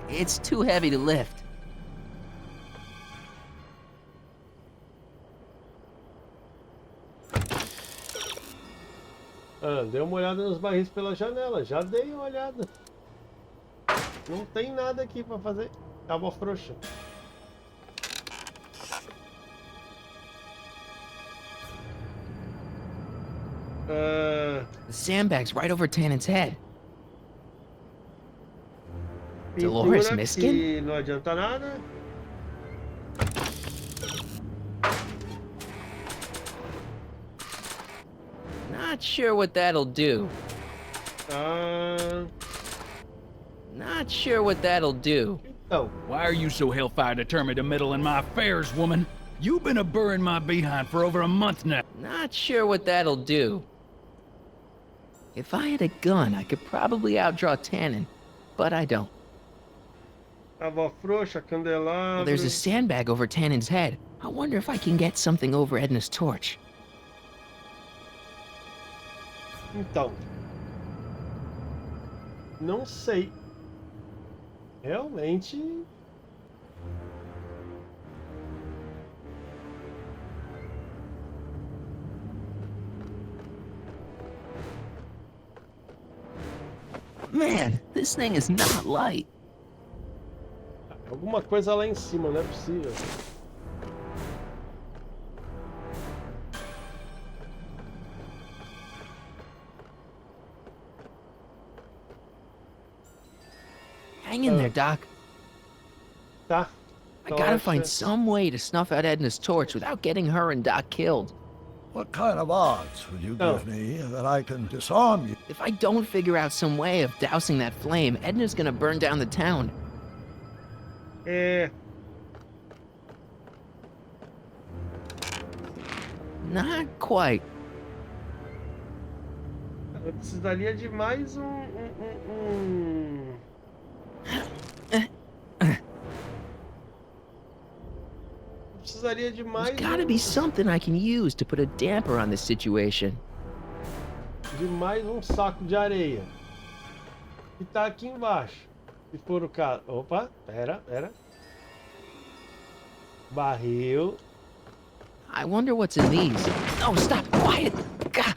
It's too heavy to lift. Ah, dei uma olhada nos barris pela janela. Já dei uma olhada. Não tem nada aqui pra fazer. Tábua frouxa. The sandbag's right over Tannen's head. Dolores Pintura Miskin? que não adianta nada. Not sure what that'll do. Ah, Not sure what that'll do. então. Why are you so hellfire determined to meddle in my affairs, woman? You've been a burring my behind for over a month now. Not sure what that'll do. If I had a gun, I could probably outdraw Tannen, but I don't. Tábua frouxa, candelabro. Well, there's a sandbag over Tannen's head. I wonder if I can get something over Edna's torch. Então. Não sei. Realmente. Man, this thing is not light. Alguma coisa lá em cima, não é possível. Hang in there, Doc. Tá. I gotta find some way to snuff out Edna's torch without getting her and Doc killed. What kind of odds would you give me that I can disarm you? If I don't figure out some way of dousing that flame, Edna's gonna burn down the town. É. Not quite. Eu precisaria de mais precisaria de mais There's gotta be something I can use to put a damper on this situation. de mais saco de areia. Que tá aqui embaixo. Se for o caso. Opa, pera. Barril. I wonder what's in these. Oh, stop! Quiet! Gah!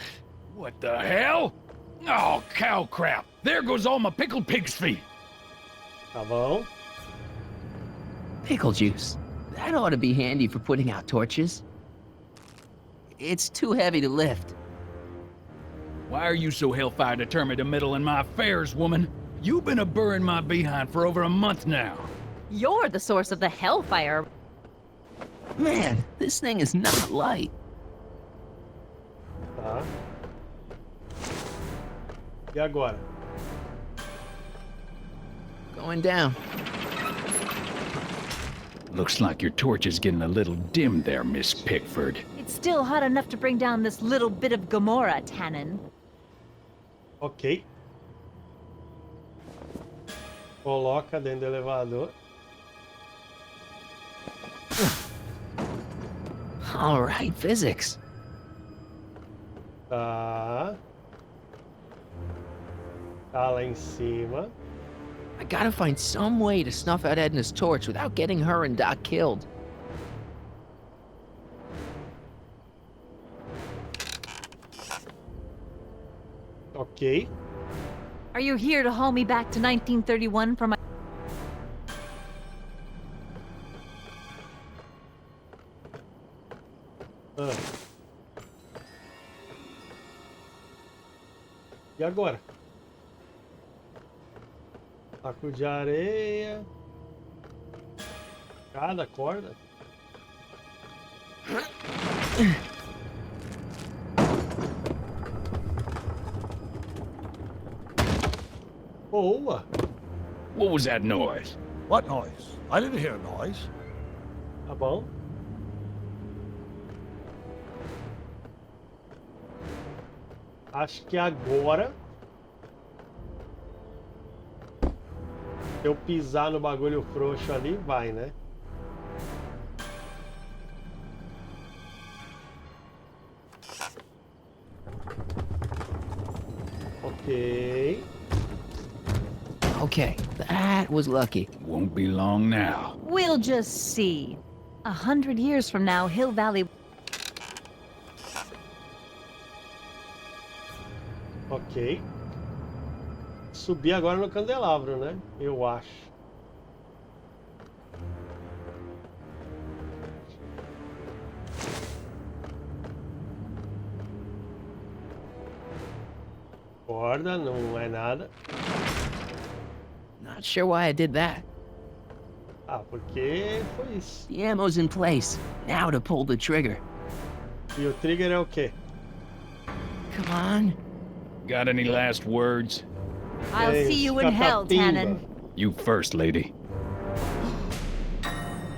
What the hell? Oh, cow crap. There goes all my pickled pig's feet. Tá bom. Pickle juice. That ought to be handy for putting out torches. It's too heavy to lift. Why are you so hellfire determined to meddle in my affairs, woman? You've been a burring my behind for over a month now. You're the source of the hellfire. Man, this thing is not light. Tá. E agora? Going down. Looks like your torch is getting a little dim there, Miss Pickford. It's still hot enough to bring down this little bit of Gomorrah, Tannen. Ok. Coloca dentro do elevador. All right, physics. Tá. Tá lá em cima. I gotta find some way to snuff out Edna's torch without getting her and Doc killed. Ok. Are you here to haul me back to 1931 for my... Ah. E agora? Saco de areia. Cada corda. Boa. What was that noise? What noise? I didn't hear a noise. Tá bom. Acho que agora... Se eu pisar no bagulho frouxo ali, vai, né? Ok. Okay, that was lucky. Won't be long now. We'll just see. 100 years from now, Hill Valley... Ok. Subir agora no candelabro, né? Eu acho. Corda, não é nada. Not sure why I did that. Ah, porque foi isso. The ammo's in place. Now to pull the trigger. E o trigger é o quê? Come on. Got any last words? I'll see you in hell, Tannen. You first, lady.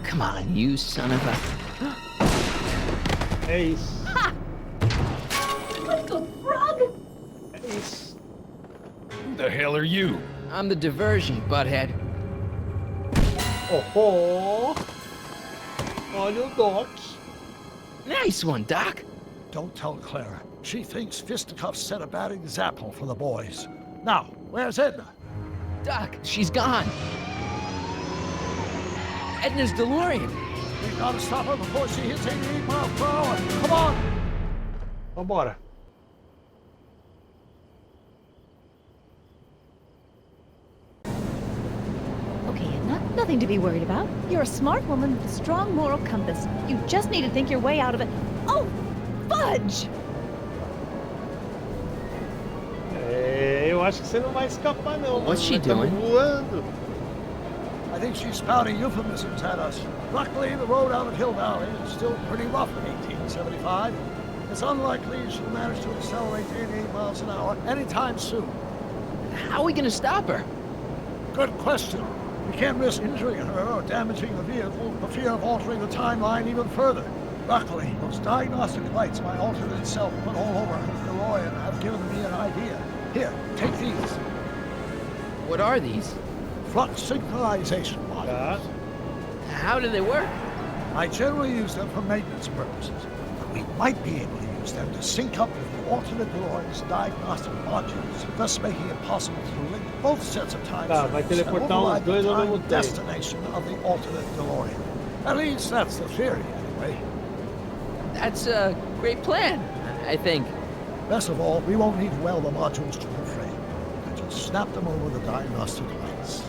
Come on, you son of a... É isso. What the frog? É isso. Who the hell are you? I'm the diversion, butthead. Oh, olha o Doc. Nice one, Doc. Don't tell Clara. She thinks fisticuffs set a bad example for the boys. Now, where's Edna? Doc, she's gone. Edna's DeLorean. We gotta stop her before she hits 88 miles per hour. Come on! Vambora. Okay, Edna, nothing to be worried about. You're a smart woman with a strong moral compass. You just need to think your way out of it. Oh, fudge! É, eu acho que você não vai escapar não. What's she Nós estamos doing? voando. I think she's spouting euphemisms at us. Luckily, the road out of Hill Valley is still pretty rough in 1875. It's unlikely she'll manage to accelerate to 88 miles an hour anytime soon. How are we gonna stop her? Good question. We can't risk injuring her or damaging the vehicle for fear of altering the timeline even further. Luckily, those diagnostic lights my alternate self put all over her DeLorean have given me an idea. Here, take these. What are these? Flux synchronization modules. How do they work? I generally use them for maintenance purposes, but we might be able to use them to sync up with the alternate DeLorean's diagnostic modules, thus making it possible to link both sets of time Tá, vai series and teleportar os override the dois ao time mesmo tempo. destination of the alternate DeLorean. At least that's the theory, anyway. That's a great plan, I think. Best of all, we won't need to weld the modules to the frame. I just snap them over the diagnostic lights.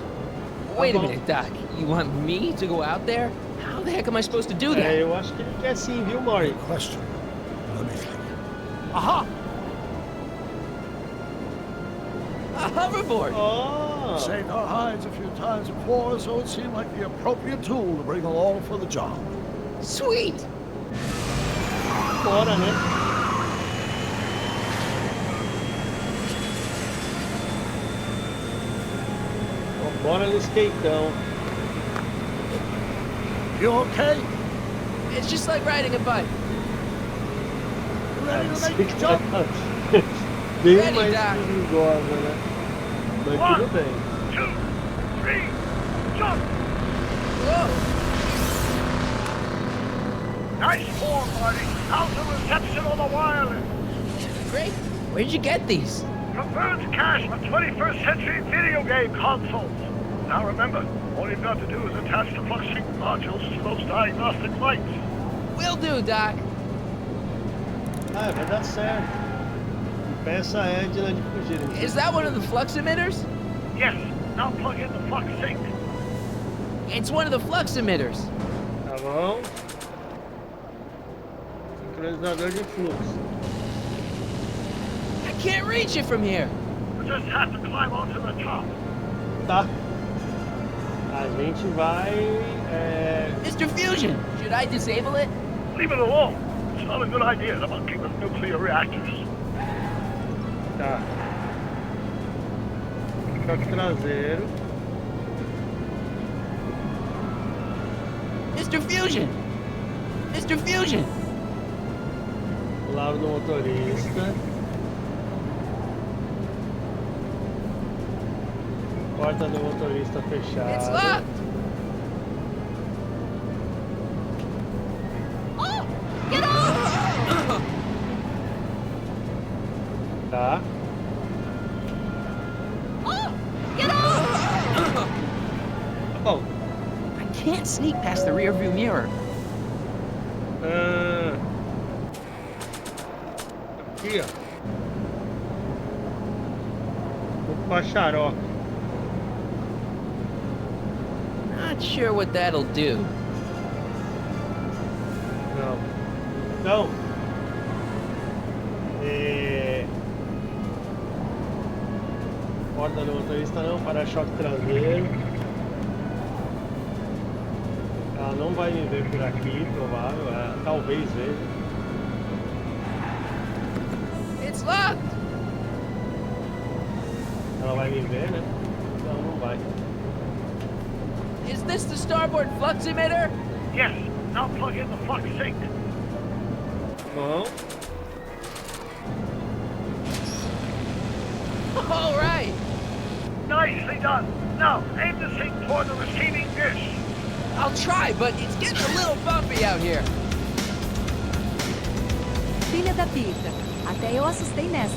Wait a minute, Doc. You want me to go out there? How the heck am I supposed to do that? É, eu acho que ele quer sim, viu, Mori? Good question. Let me think. Aha! A hoverboard! Oh! Saved our hides a few times before, so it seemed like the appropriate tool to bring along for the job. Sweet! Bora, né? Bora no skateão. You okay? It's just like riding a bike. You ready to make the jump? Bem Ready, mais Doc. perigosa, né? Mas tudo bem. 2, 3, jump! Whoa! Nice form, Marty. How's the reception on the wireless? Great. Where'd you get these? From Burns Cache of 21st century video game consoles. Now remember, all you've got to do is attach the flux sync modules to those diagnostic lights. Will do, Doc. Ah, vai dar certo. Peça a Edna de fugir. Is that one of the flux emitters? Yes, now plug in the flux sync. It's one of the flux emitters. Tá bom. Sincronizador de fluxo. I can't reach it from here. You just have to climb onto the top. Tá. A gente vai... Mr. Fusion, should I disable it? Leave it alone. It's not a good idea to monkey with nuclear reactors. Tá. Choque traseiro. Mr. Fusion! Mr. Fusion! Lado do motorista. Porta do motorista It's fechada. locked! Oh! Get off! Tá. Oh! Get off! Bom. I can't sneak past the rearview mirror. Aqui, ó. Vou com a xarope. Not sure what that'll do. Não. Então. Porta do motorista não, para-choque traseiro. Ela não vai me ver por aqui, provável. Talvez veja. It's locked! Ela vai me ver, né? Não, não vai. Is this the starboard flux emitter? Yes, now plug in the flux sink. Bom. All right! Nicely done. Now aim the sink toward the receiving dish. I'll try, but it's getting a little bumpy out here. Filha da pica. Até eu assustei nesta.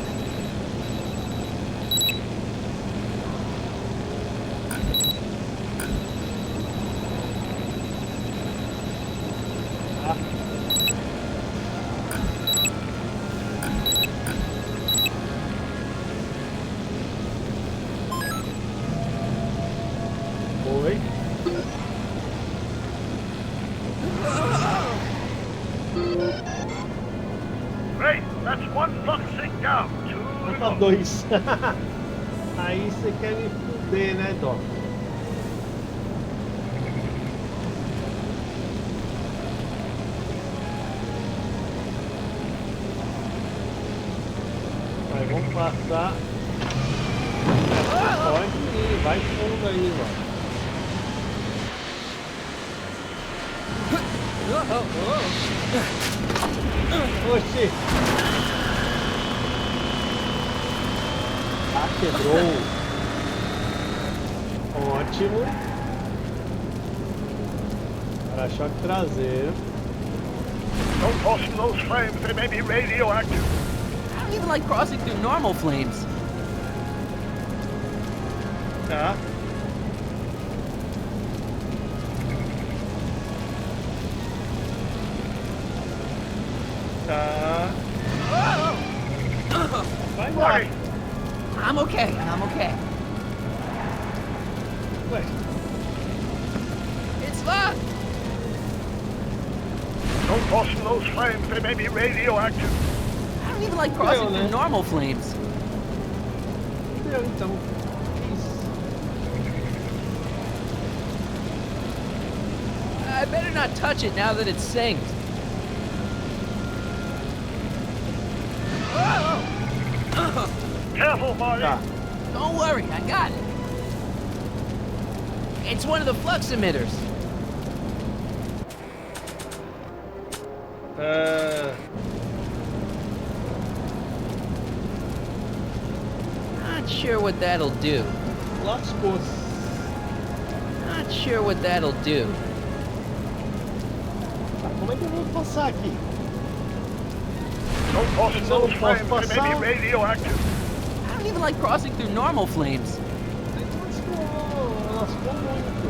Oi. Great, that's one flux sink down. Two to Tá go. dois. Aí você quer me fuder, né, Doc? Aí vamos passar. Pode ir, vai fundo aí, mano. Oxi! Ah, quebrou! Ótimo! Para-choque traseiro. Don't toss in those flames, they may be radioactive. I don't even like crossing through normal flames. Tá. Tá. Vai embora. Marty, I'm okay. I'm okay. Ué, It's locked! don't toss in those flames, they may be radioactive. I don't even like crossing né? through normal flames. deu então. Isso. I better not touch it now that it's synced. Careful, Marty. Tá. Don't worry, I got it. It's one of the flux emitters. Not sure what that'll do. Lascou-se. Not sure what that'll do. Tá, como é que eu vou passar aqui? Don't toss in Eu não those posso flames, they may passar. be radioactive. I don't even like crossing through normal flames. Lascou muito.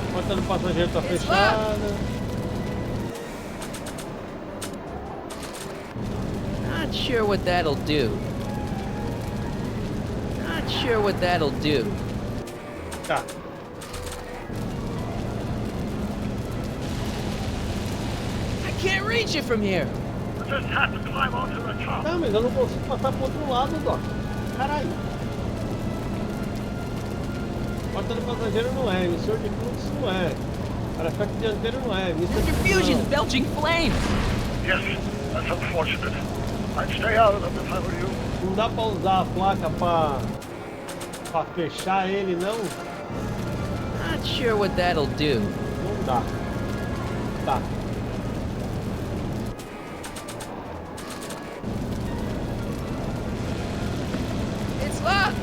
A porta do passageiro tá It's fechada. Not sure what that'll do. Not sure what that'll do. Tá. I can't reach it from here. You just have to climb onto the top. Tá, mas eu não consigo passar pro outro lado, Doc. Caralho. Porta do passageiro não é, emissor de fluxo não é. Para-choque dianteiro não é, emissor de Your fluxo fusion's não. belching flames. Yes, that's unfortunate. I'd stay out of them if I were you. Não dá pra usar a placa pra fechar ele, não? Not Not sure what that'll do. Não dá. Tá. It's locked!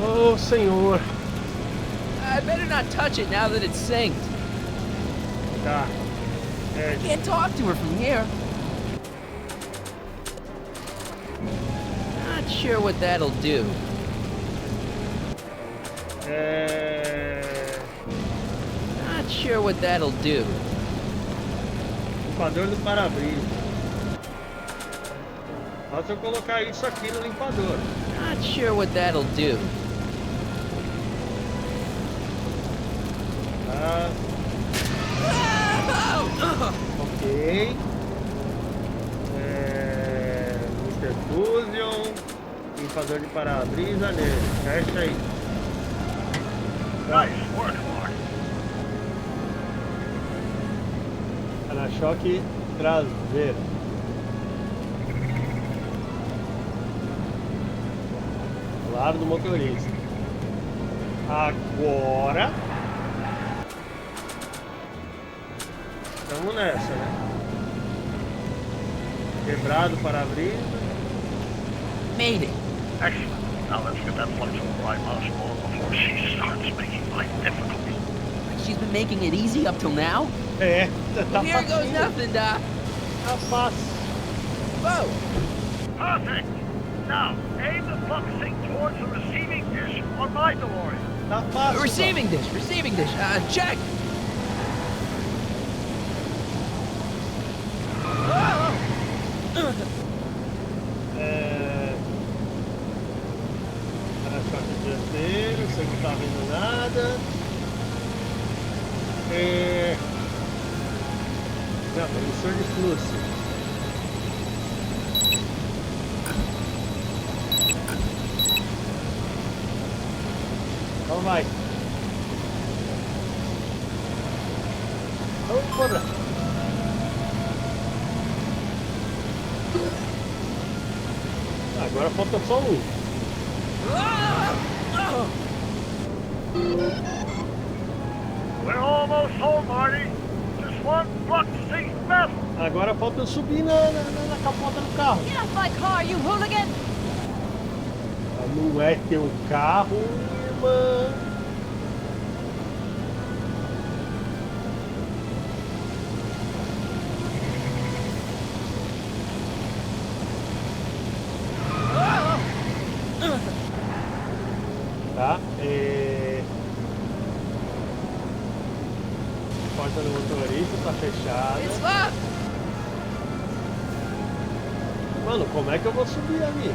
Oh, senhor. I better not touch it now that it's synced. Tá. I can't talk to her from here. Not sure what that'll do. Not sure what that'll do. Limpador do para-brisa. Só se eu colocar isso aqui no limpador. Not sure what that'll do. Tá. Ok. Mr. Fusion. Limpador de para-brisa nele. Fecha aí. Nice work, Mark. Para-choque traseiro. Lado do motorista. Agora. Estamos nessa, né? Quebrado o para-brisa. Made it. Excellent. Now let's get that flexible right mouse more before she starts making life difficult. She's been making it easy up till now? É, tá Here goes facinho. nothing, Doc. Tá fácil. Whoa! Perfect. Now, aim the focusing towards the receiving dish on my DeLorean. Tá fácil. Receiving dish, receiving dish. Check. Para-choque dianteiro, você não tá vendo nada. Não, emissor de fluxo. Então vai. Vamos, cobra. Agora falta só um. We're almost home, Marty. Just one flux seat left. Agora falta eu subir na capota do carro. Get off my car, you hooligan! Não é teu carro, irmã. Tá? Porta do motorista tá fechada. It's locked. Mano, como é que eu vou subir ali?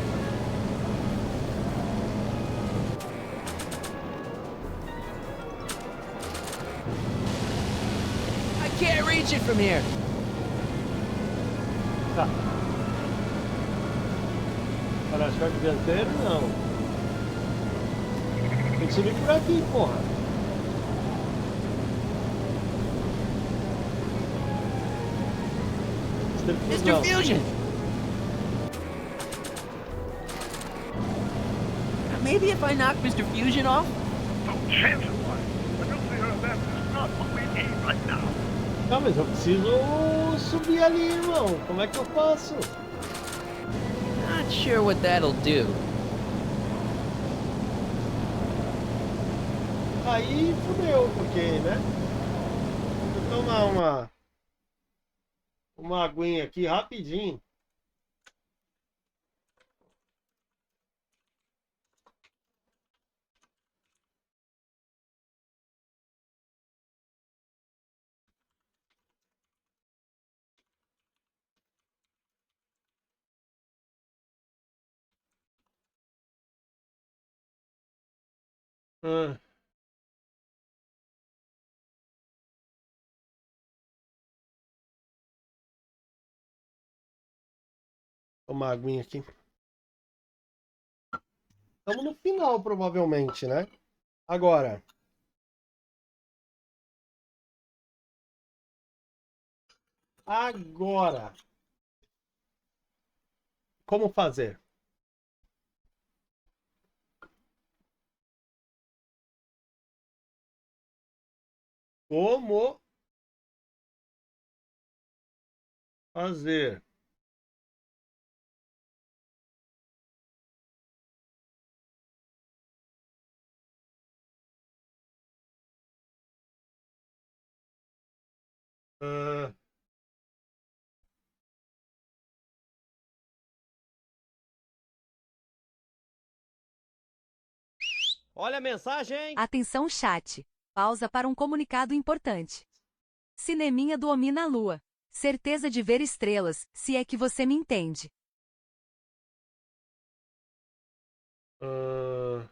I can't reach it from here. Tá. Para-choque dianteiro, não. Tem que subir por aqui, porra. Mr. Fusion! Maybe if I knock Mr. Fusion off? No chance of one. The nuclear event is not what we need right now. Tá, mas eu preciso subir ali, irmão. Como é que eu faço? Not sure what that'll do. Aí fudeu, porque, né? Vou tomar uma aguinha aqui rapidinho. Ah. Tomar uma aguinha aqui. Estamos no final, provavelmente, né? Agora. Como fazer? Como fazer ah, Olha a mensagem! Atenção chat. Pausa para um comunicado importante. Cineminha do Homem na Lua. Certeza de ver estrelas, se é que você me entende. ah,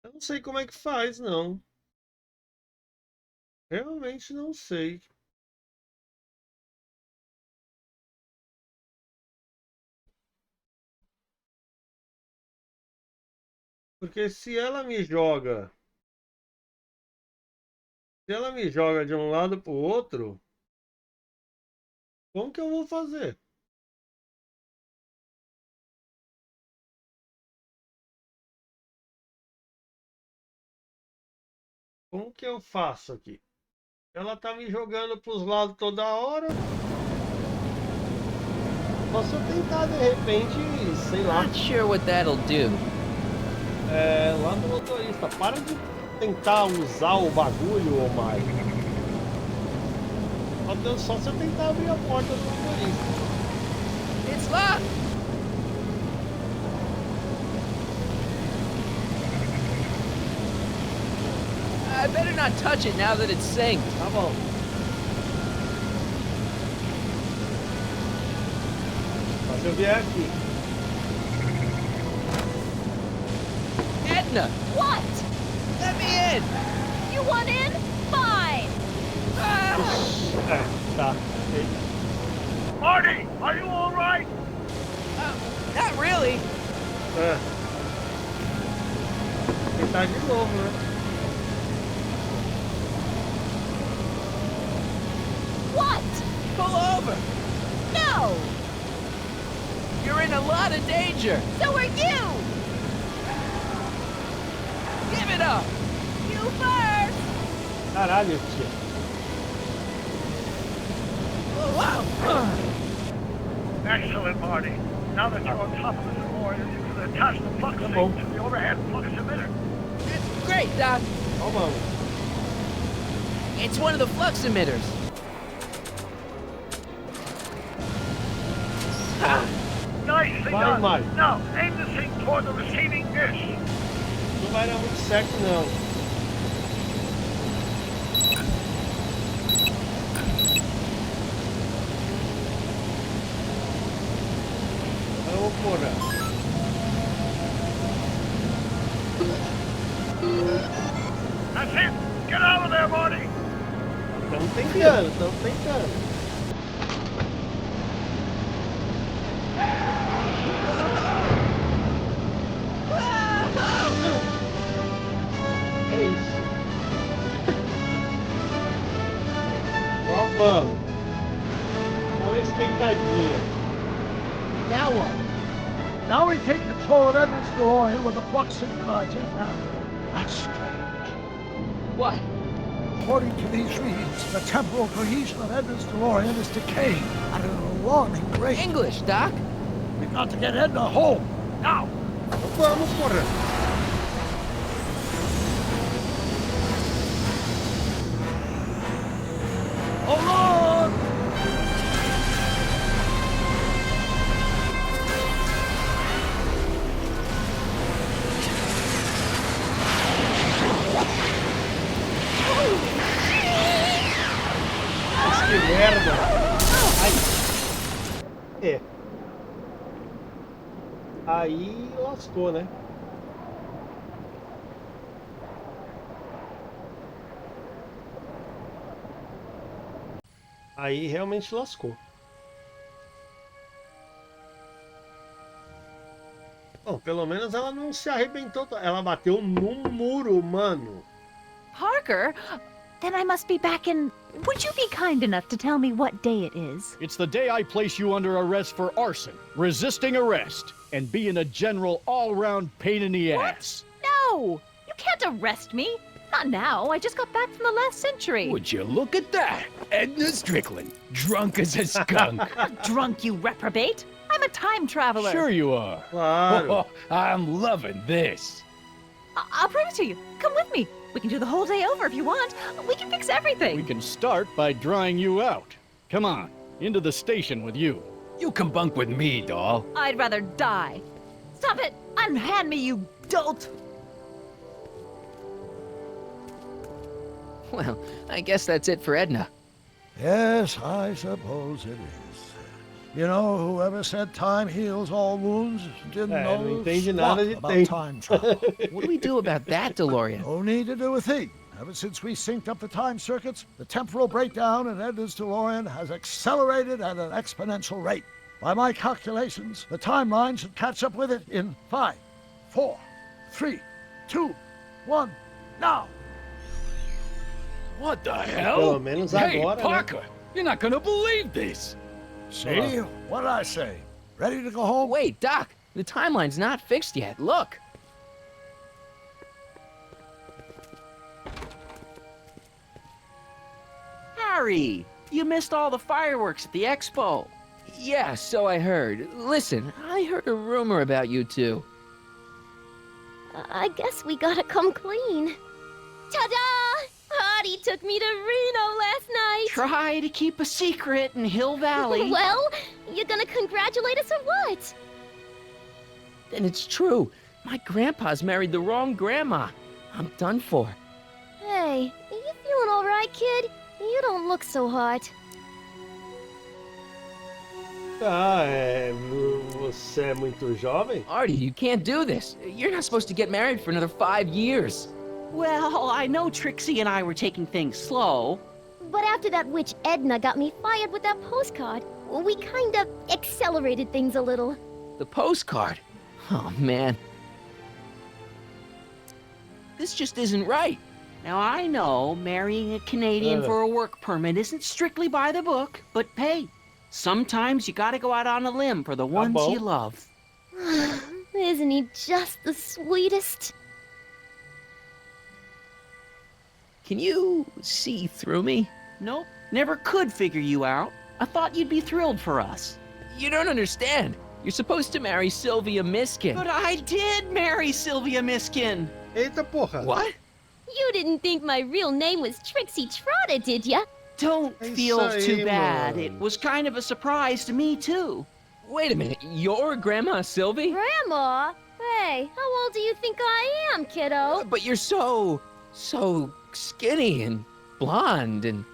eu não sei como é que faz, não. Realmente não sei. Porque se ela me joga de um lado pro outro, como que eu vou fazer? Como que eu faço aqui? Ela tá me jogando pros lados toda hora. Posso tentar de repente, sei lá. Not sure what that'll do. Lá no motorista, para de tentar usar o bagulho, ô Mike. Só se eu tentar abrir a porta do motorista. It's locked! I better not touch it now that it's synced. Tá bom. Mas se eu vier aqui. Edna! What? Let me in! You want in? Fine. Tá. Marty, are you all right? Not really. Tentar de novo, né? What? Pull over! No. You're in a lot of danger! So are you. Give it up! You first. Caralho, tia. Wow! Excellent, Marty. Now that you're on top of the DeLorean, you can attach the flux sync to the overhead flux emitter. Great, Doc. Hold on. It's one of the flux emitters. Nicely Vai, done. Mike. Now, aim the sync toward the receiving dish. Não vai dar muito certo, não. Vamos, porra. That's it. Get out of there, Marty. Estamos tentando, estamos tentando. É isso. Vamos, vamos. Dá uma esquentadinha. Now what? Now we take control of Edmund's DeLorean with the flux sync project. Now, that's strange. What? According to these readings, the temporal cohesion of Edmund's DeLorean is decaying at an alarming rate. English, Doc. We've got to get Edna home. Now! Vamos, porra. Hold on! Nossa, que merda. Ai. É. Aí lascou, né? Aí realmente lascou. Bom, pelo menos ela não se arrebentou. Ela bateu num muro, mano. Parker, Then I must be back in... Would you be kind enough to tell me what day it is? It's the day I place you under arrest for arson, resisting arrest, and being a general all-round pain in the ass. No! You can't arrest me. Not now. I just got back from the last century. Would you look at that? Edna Strickland, drunk as a skunk. Not drunk, you reprobate. I'm a time traveler. Sure you are. Claro. I'm loving this. I'll prove it to you. Come with me. We can do the whole day over if you want. We can fix everything. We can start by drying you out. Come on, into the station with you. You can bunk with me, doll. I'd rather die. Stop it! Unhand me, you dolt! Well, I guess that's it for Edna. Yes, I suppose it is. You know, whoever said time heals all wounds didn't não know entende nada de squat about tempo. time travel. What do we do about that, DeLorean? No need to do a thing. Ever since we synced up the time circuits, the temporal breakdown in Edna's DeLorean has accelerated at an exponential rate. By my calculations, the timeline should catch up with it in 5, 4, 3, 2, 1, now! What the Pelo hell? menos Hey, agora, né? Parker, you're not gonna believe this. See? What did I say? Ready to go home? Wait, Doc, the timeline's not fixed yet. Look. Harry, you missed all the fireworks at the expo. Yeah, so I heard. Listen, I heard a rumor about you two. I guess we gotta come clean. Ta-da! Artie took me to Reno last night. Try to keep a secret in Hill Valley. Well, you gonna congratulate us or what? And it's true. My grandpa's married the wrong grandma. I'm done for. Hey, are you feeling all right, kid? You don't look so hot. Ah, você é muito jovem? Artie, you can't do this. You're not supposed to get married for another 5 years. Well, I know Trixie and I were taking things slow. But after that witch Edna got me fired with that postcard, we kind of accelerated things a little. The postcard. Oh, man. This just isn't right. Now, I know marrying a Canadian for a work permit isn't strictly by the book, but hey, sometimes you gotta go out on a limb for the ones you love. Isn't he just the sweetest? Can you see through me? Nope, never could figure you out. I thought you'd be thrilled for us. You don't understand. You're supposed to marry Sylvia Miskin. But I did marry Sylvia Miskin. Eita porra. What? You didn't think my real name was Trixie Trotter, did ya? Don't Isso feel aí, too bad. mano. It was kind of a surprise to me, too. Wait a minute. You're Grandma Sylvie? Grandma? Hey, how old do you think I am, kiddo? But you're so skinny and blonde and...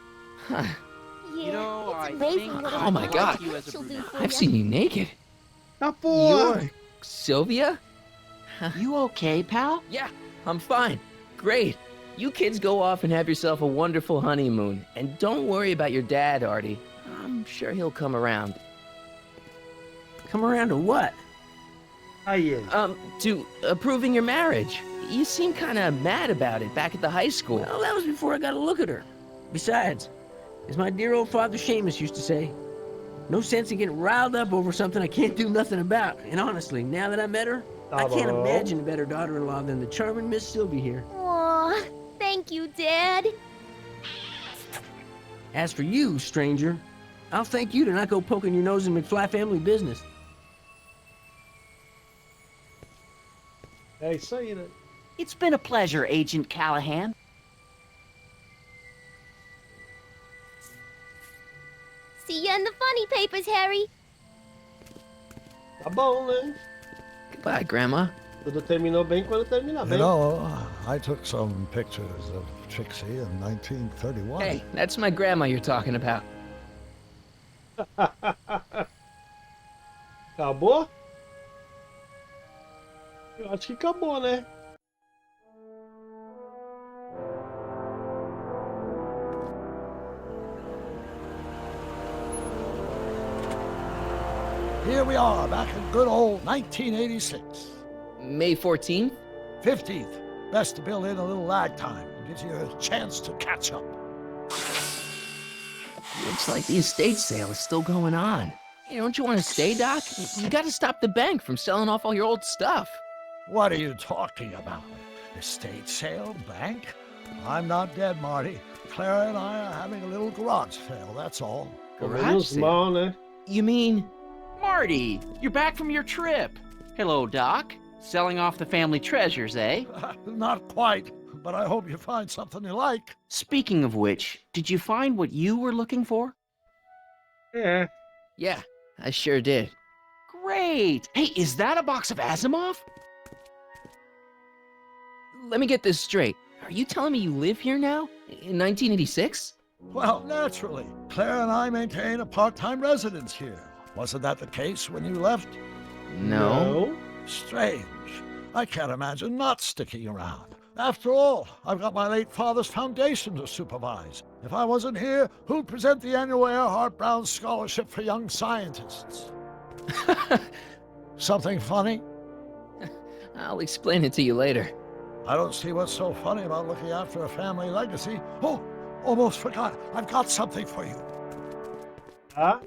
Yeah, You know, it's I amazing think what Oh my a God. you as a she'll do brunette. for I've ya. seen you naked. Ah, porra. You're Sylvia? You okay, pal? Yeah, I'm fine. Great. You kids go off and have yourself a wonderful honeymoon. And don't worry about your dad, Artie. I'm sure he'll come around. Come around to what? Aí ele. To approving your marriage. You seem kind of mad about it back at the high school. Well, that was before I got a look at her. Besides, as my dear old father Seamus used to say, no sense in getting riled up over something I can't do nothing about. And honestly, now that I met her, I can't bom. imagine a better daughter-in-law than the charming Miss Sylvie here. Aw, thank you, Dad. As for you, stranger, I'll thank you to not go poking your nose in McFly family business. É isso aí, né? It's been a pleasure, Agent Callahan. See ya in the funny papers, Harry. Tá bom, né? Goodbye, Grandma. Tudo terminou bem quando terminar You bem. know, I took some pictures of Trixie in 1931. Hey, that's my grandma you're talking about. Acabou? Eu acho que acabou, né? Here we are, back in good old 1986. May 14th? 15th. Best to build in a little lag time in gives you a chance to catch up. Looks like the estate sale is still going on. Hey, don't you want to stay, Doc? You gotta stop the bank from selling off all your old stuff. What are you talking about? Estate sale? Bank? I'm not dead, Marty. Clara and I are having a little garage sale, that's all. Garage sale? Mal, né? You mean... Marty, you're back from your trip. Hello, Doc. Selling off the family treasures, eh? Not quite, but I hope you find something you like. Speaking of which, did you find what you were looking for? É. Yeah, I sure did. Great! Hey, is that a box of Asimov? Let me get this straight. Are you telling me you live here now? In 1986? Well, naturally. Claire and I maintain a part-time residence here. Wasn't that the case when you left? No. Strange. I can't imagine not sticking around. After all, I've got my late father's foundation to supervise. If I wasn't here, who'd present the annual Earhart Brown Scholarship for Young Scientists? Something funny? I'll explain it to you later. I don't see what's so funny about looking after a family legacy. Oh, almost forgot. I've got something for you. Tá?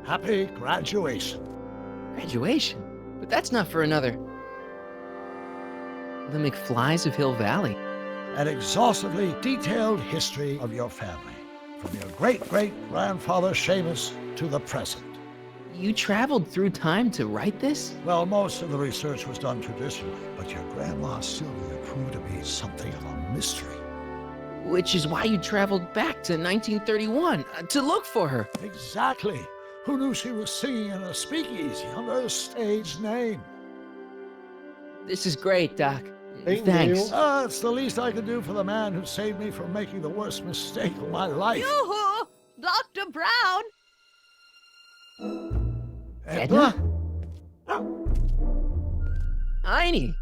Happy graduation. Graduation? But that's not for another... The McFlys of Hill Valley. An exhaustively detailed history of your family, from your great-great-grandfather Seamus to the present. You traveled through time to write this? Well, most of the research was done traditionally, but your grandma Sylvia proved to be something of a mystery. Which is why you traveled back to 1931, to look for her. Exactly. Who knew she was singing in a speakeasy under a stage name? This is great, Doc. Thank Thanks. you. It's the least I can do for the man who saved me from making the worst mistake of my life. Yoo-hoo! Dr. Brown! Edna? Heine!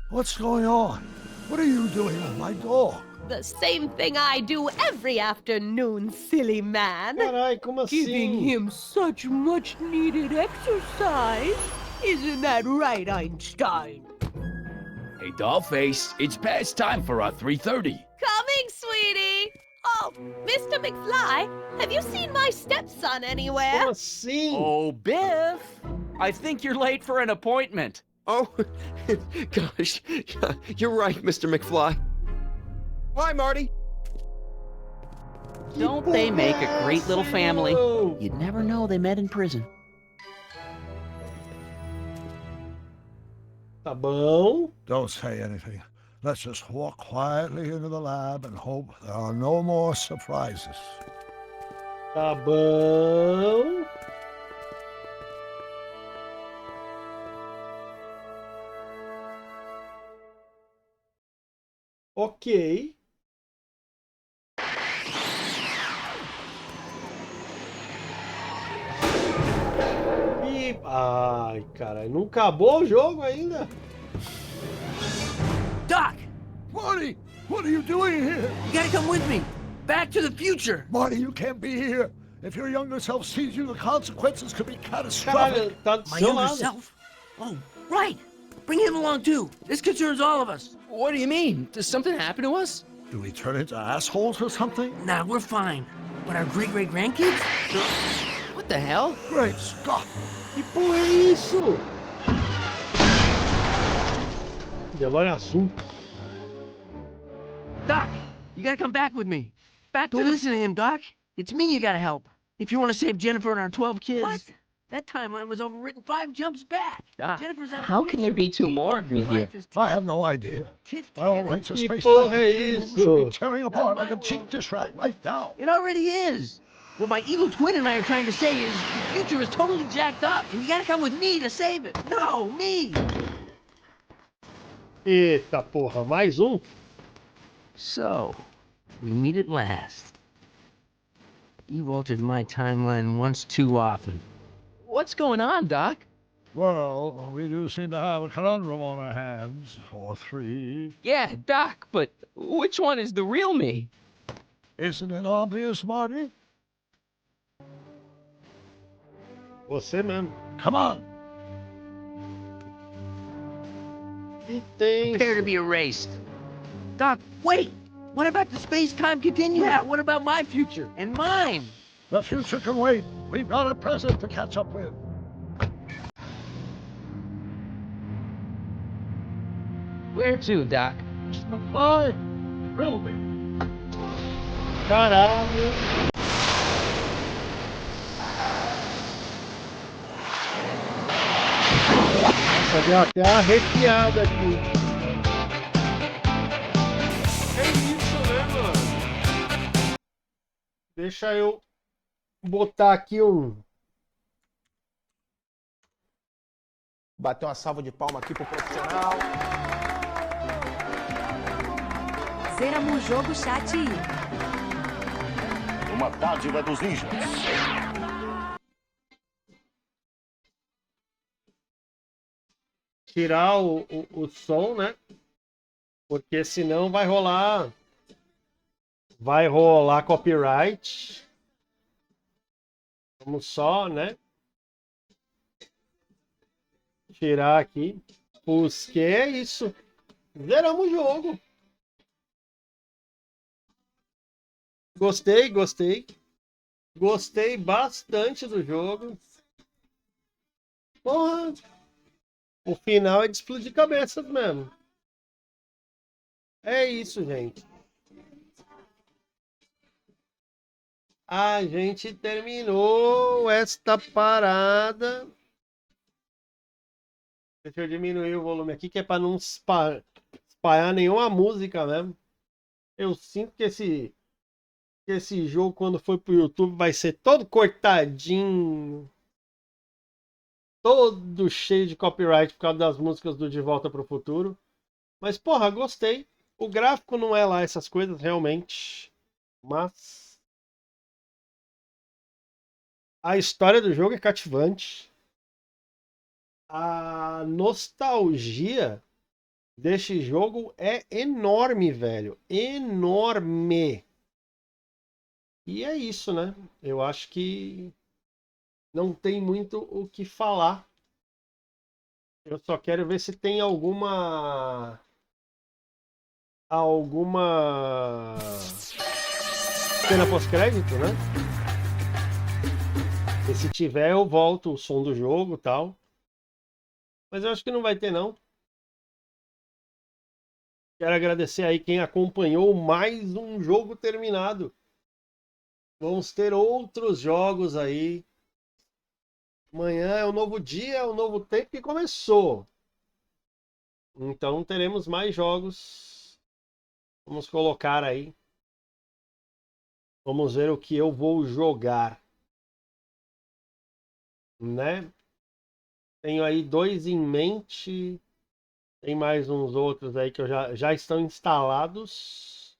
What's going on? What are you doing with my dog? The same thing I do every afternoon, silly man. Carai, como Giving assim? him such much needed exercise. Isn't that right, Einstein? Hey, Dollface, it's past time for our 3:30. Coming, sweetie. Oh, Mr. McFly, have you seen my stepson anywhere? Como assim? Oh, Biff! I think you're late for an appointment. Oh, gosh. You're right, Mr. McFly. Hi, Marty. Don't they make a great little family? You'd never know they met in prison. Tá bom. Don't say anything. Let's just walk quietly into the lab and hope there are no more surprises. Tá bom. Ok. E... Ai, caralho. Não acabou o jogo ainda? Doc! Marty, what are you doing here? You gotta come with me! Back to the future! Marty, you can't be here. If your younger self sees you, the consequences could be catastrophic. Caralho, tá do My seu younger lado. self? Oh, right! Bring him along too. This concerns all of us. What do you mean? Does something happen to us? Do we turn into assholes or something? Nah, we're fine. But our great-great-grandkids? What the hell? Great Scott! Que porra é isso? DeLorean azul. Doc, you gotta come back with me. Back to Don't listen to him, Doc. It's me you gotta help. If you want to save Jennifer and our 12 kids. What? That timeline was overwritten 5 jumps back. Doc, Jennifer's how can there be two more of me here? I have no idea. My own rights of Que space porra é isso? tearing apart like a cheap dish rack right now. It already is. What my evil twin and I are trying to say is the future is totally jacked up, and you gotta come with me to save it. No, me. Eita porra, mais So, we meet at last. You've altered my timeline once too often. What's going on, Doc? Well, we do seem to have a conundrum on our hands. Or 3. Yeah, Doc, but which one is the real me? Isn't it obvious, Marty? Você mesmo. Come on. Prepare to be erased. Doc, wait! What about the space-time continuum? Yeah, what about my future? And mine? The future can wait. We've got a present to catch up with. Where to, Doc? McFly, will be. Caralho. Nossa, deu até uma arrepiada aqui. É isso, né, mano? Deixa eu botar aqui Bater uma salva de palma aqui pro profissional. Zeramos o jogo chat aí. Uma dádiva dos ninjas. tirar o som, né? Porque senão vai rolar copyright. Vamos só, né? Tirar aqui. Porque é isso. Zeramos o jogo. Gostei. Gostei bastante do jogo. Porra. O final é de explodir cabeças mesmo. É isso, gente. A gente terminou esta parada. Deixa eu diminuir o volume aqui, que é para não espalhar nenhuma música mesmo. Eu sinto que esse jogo, quando for pro YouTube, vai ser todo cortadinho. Todo cheio de copyright por causa das músicas do De Volta pro Futuro. Mas, porra, gostei. O gráfico não é lá essas coisas, realmente. Mas a história do jogo é cativante. A nostalgia deste jogo é enorme, velho. Enorme. E é isso, né? Eu acho que não tem muito o que falar. Eu só quero ver se tem alguma cena pós-crédito, né? E se tiver, eu volto o som do jogo e tal. Mas eu acho que não vai ter, não. Quero agradecer aí quem acompanhou mais um jogo terminado. Vamos ter outros jogos aí. Amanhã é um novo dia, é um novo tempo que começou. Então teremos mais jogos. Vamos colocar aí. Vamos ver o que eu vou jogar. Né? Tenho aí 2 em mente. Tem mais uns outros aí que já estão instalados.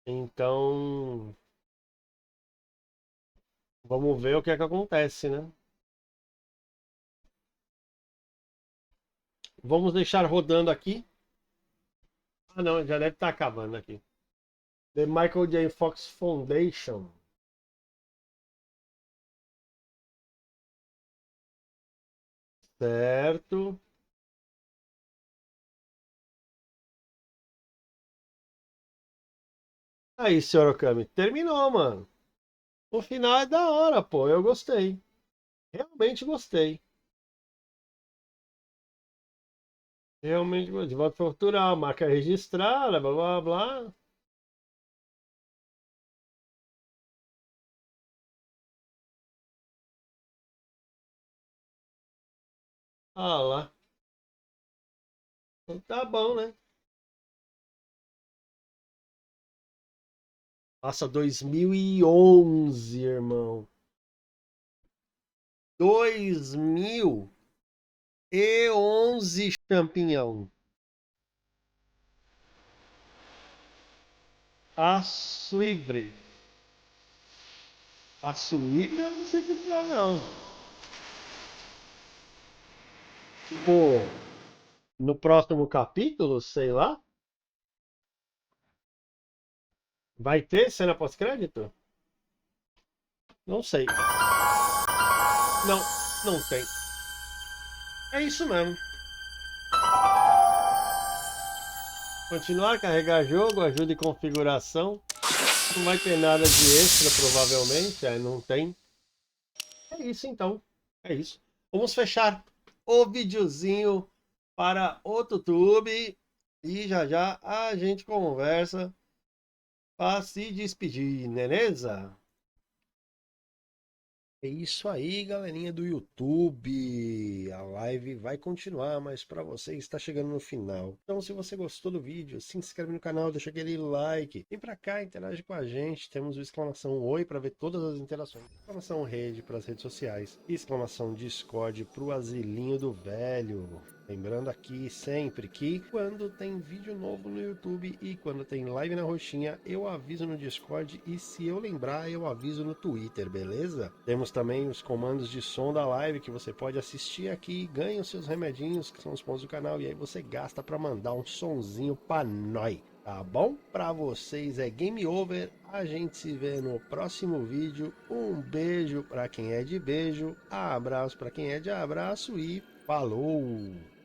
Então vamos ver o que é que acontece, né? Vamos deixar rodando aqui. Ah, não, já deve estar acabando aqui. The Michael J. Fox Foundation. Certo. Aí, senhor Okami, terminou, mano. O final é da hora, pô. Eu gostei. Realmente gostei. Realmente gostei. De volta para o Futuro, marca registrada, blá blá blá. Ah lá. Então tá bom, né? Nossa, 2011, irmão. 2011, campeão. Aço livre. Aço livre eu não sei o que é, não. Tipo, no próximo capítulo, sei lá. Vai ter cena pós-crédito? Não sei. Não tem. É isso mesmo. Continuar, carregar jogo, ajuda e configuração. Não vai ter nada de extra, provavelmente. Não tem. É isso então. É isso. Vamos fechar o videozinho para o YouTube. E já já a gente conversa para se despedir, beleza? É isso aí, galerinha do YouTube. A live vai continuar, mas para você está chegando no final. Então, se você gostou do vídeo, se inscreve no canal, deixa aquele like. Vem para cá, interage com a gente. Temos o exclamação oi para ver todas as interações. Exclamação rede para as redes sociais. Exclamação Discord para o asilinho do velho. Lembrando aqui sempre que quando tem vídeo novo no YouTube e quando tem live na roxinha, eu aviso no Discord e se eu lembrar, eu aviso no Twitter, beleza? Temos também os comandos de som da live que você pode assistir aqui e ganha os seus remedinhos, que são os pontos do canal, e aí você gasta para mandar um sonzinho pra nós. Tá bom? Pra vocês é game over. A gente se vê no próximo vídeo. Um beijo pra quem é de beijo, abraço pra quem é de abraço e falou!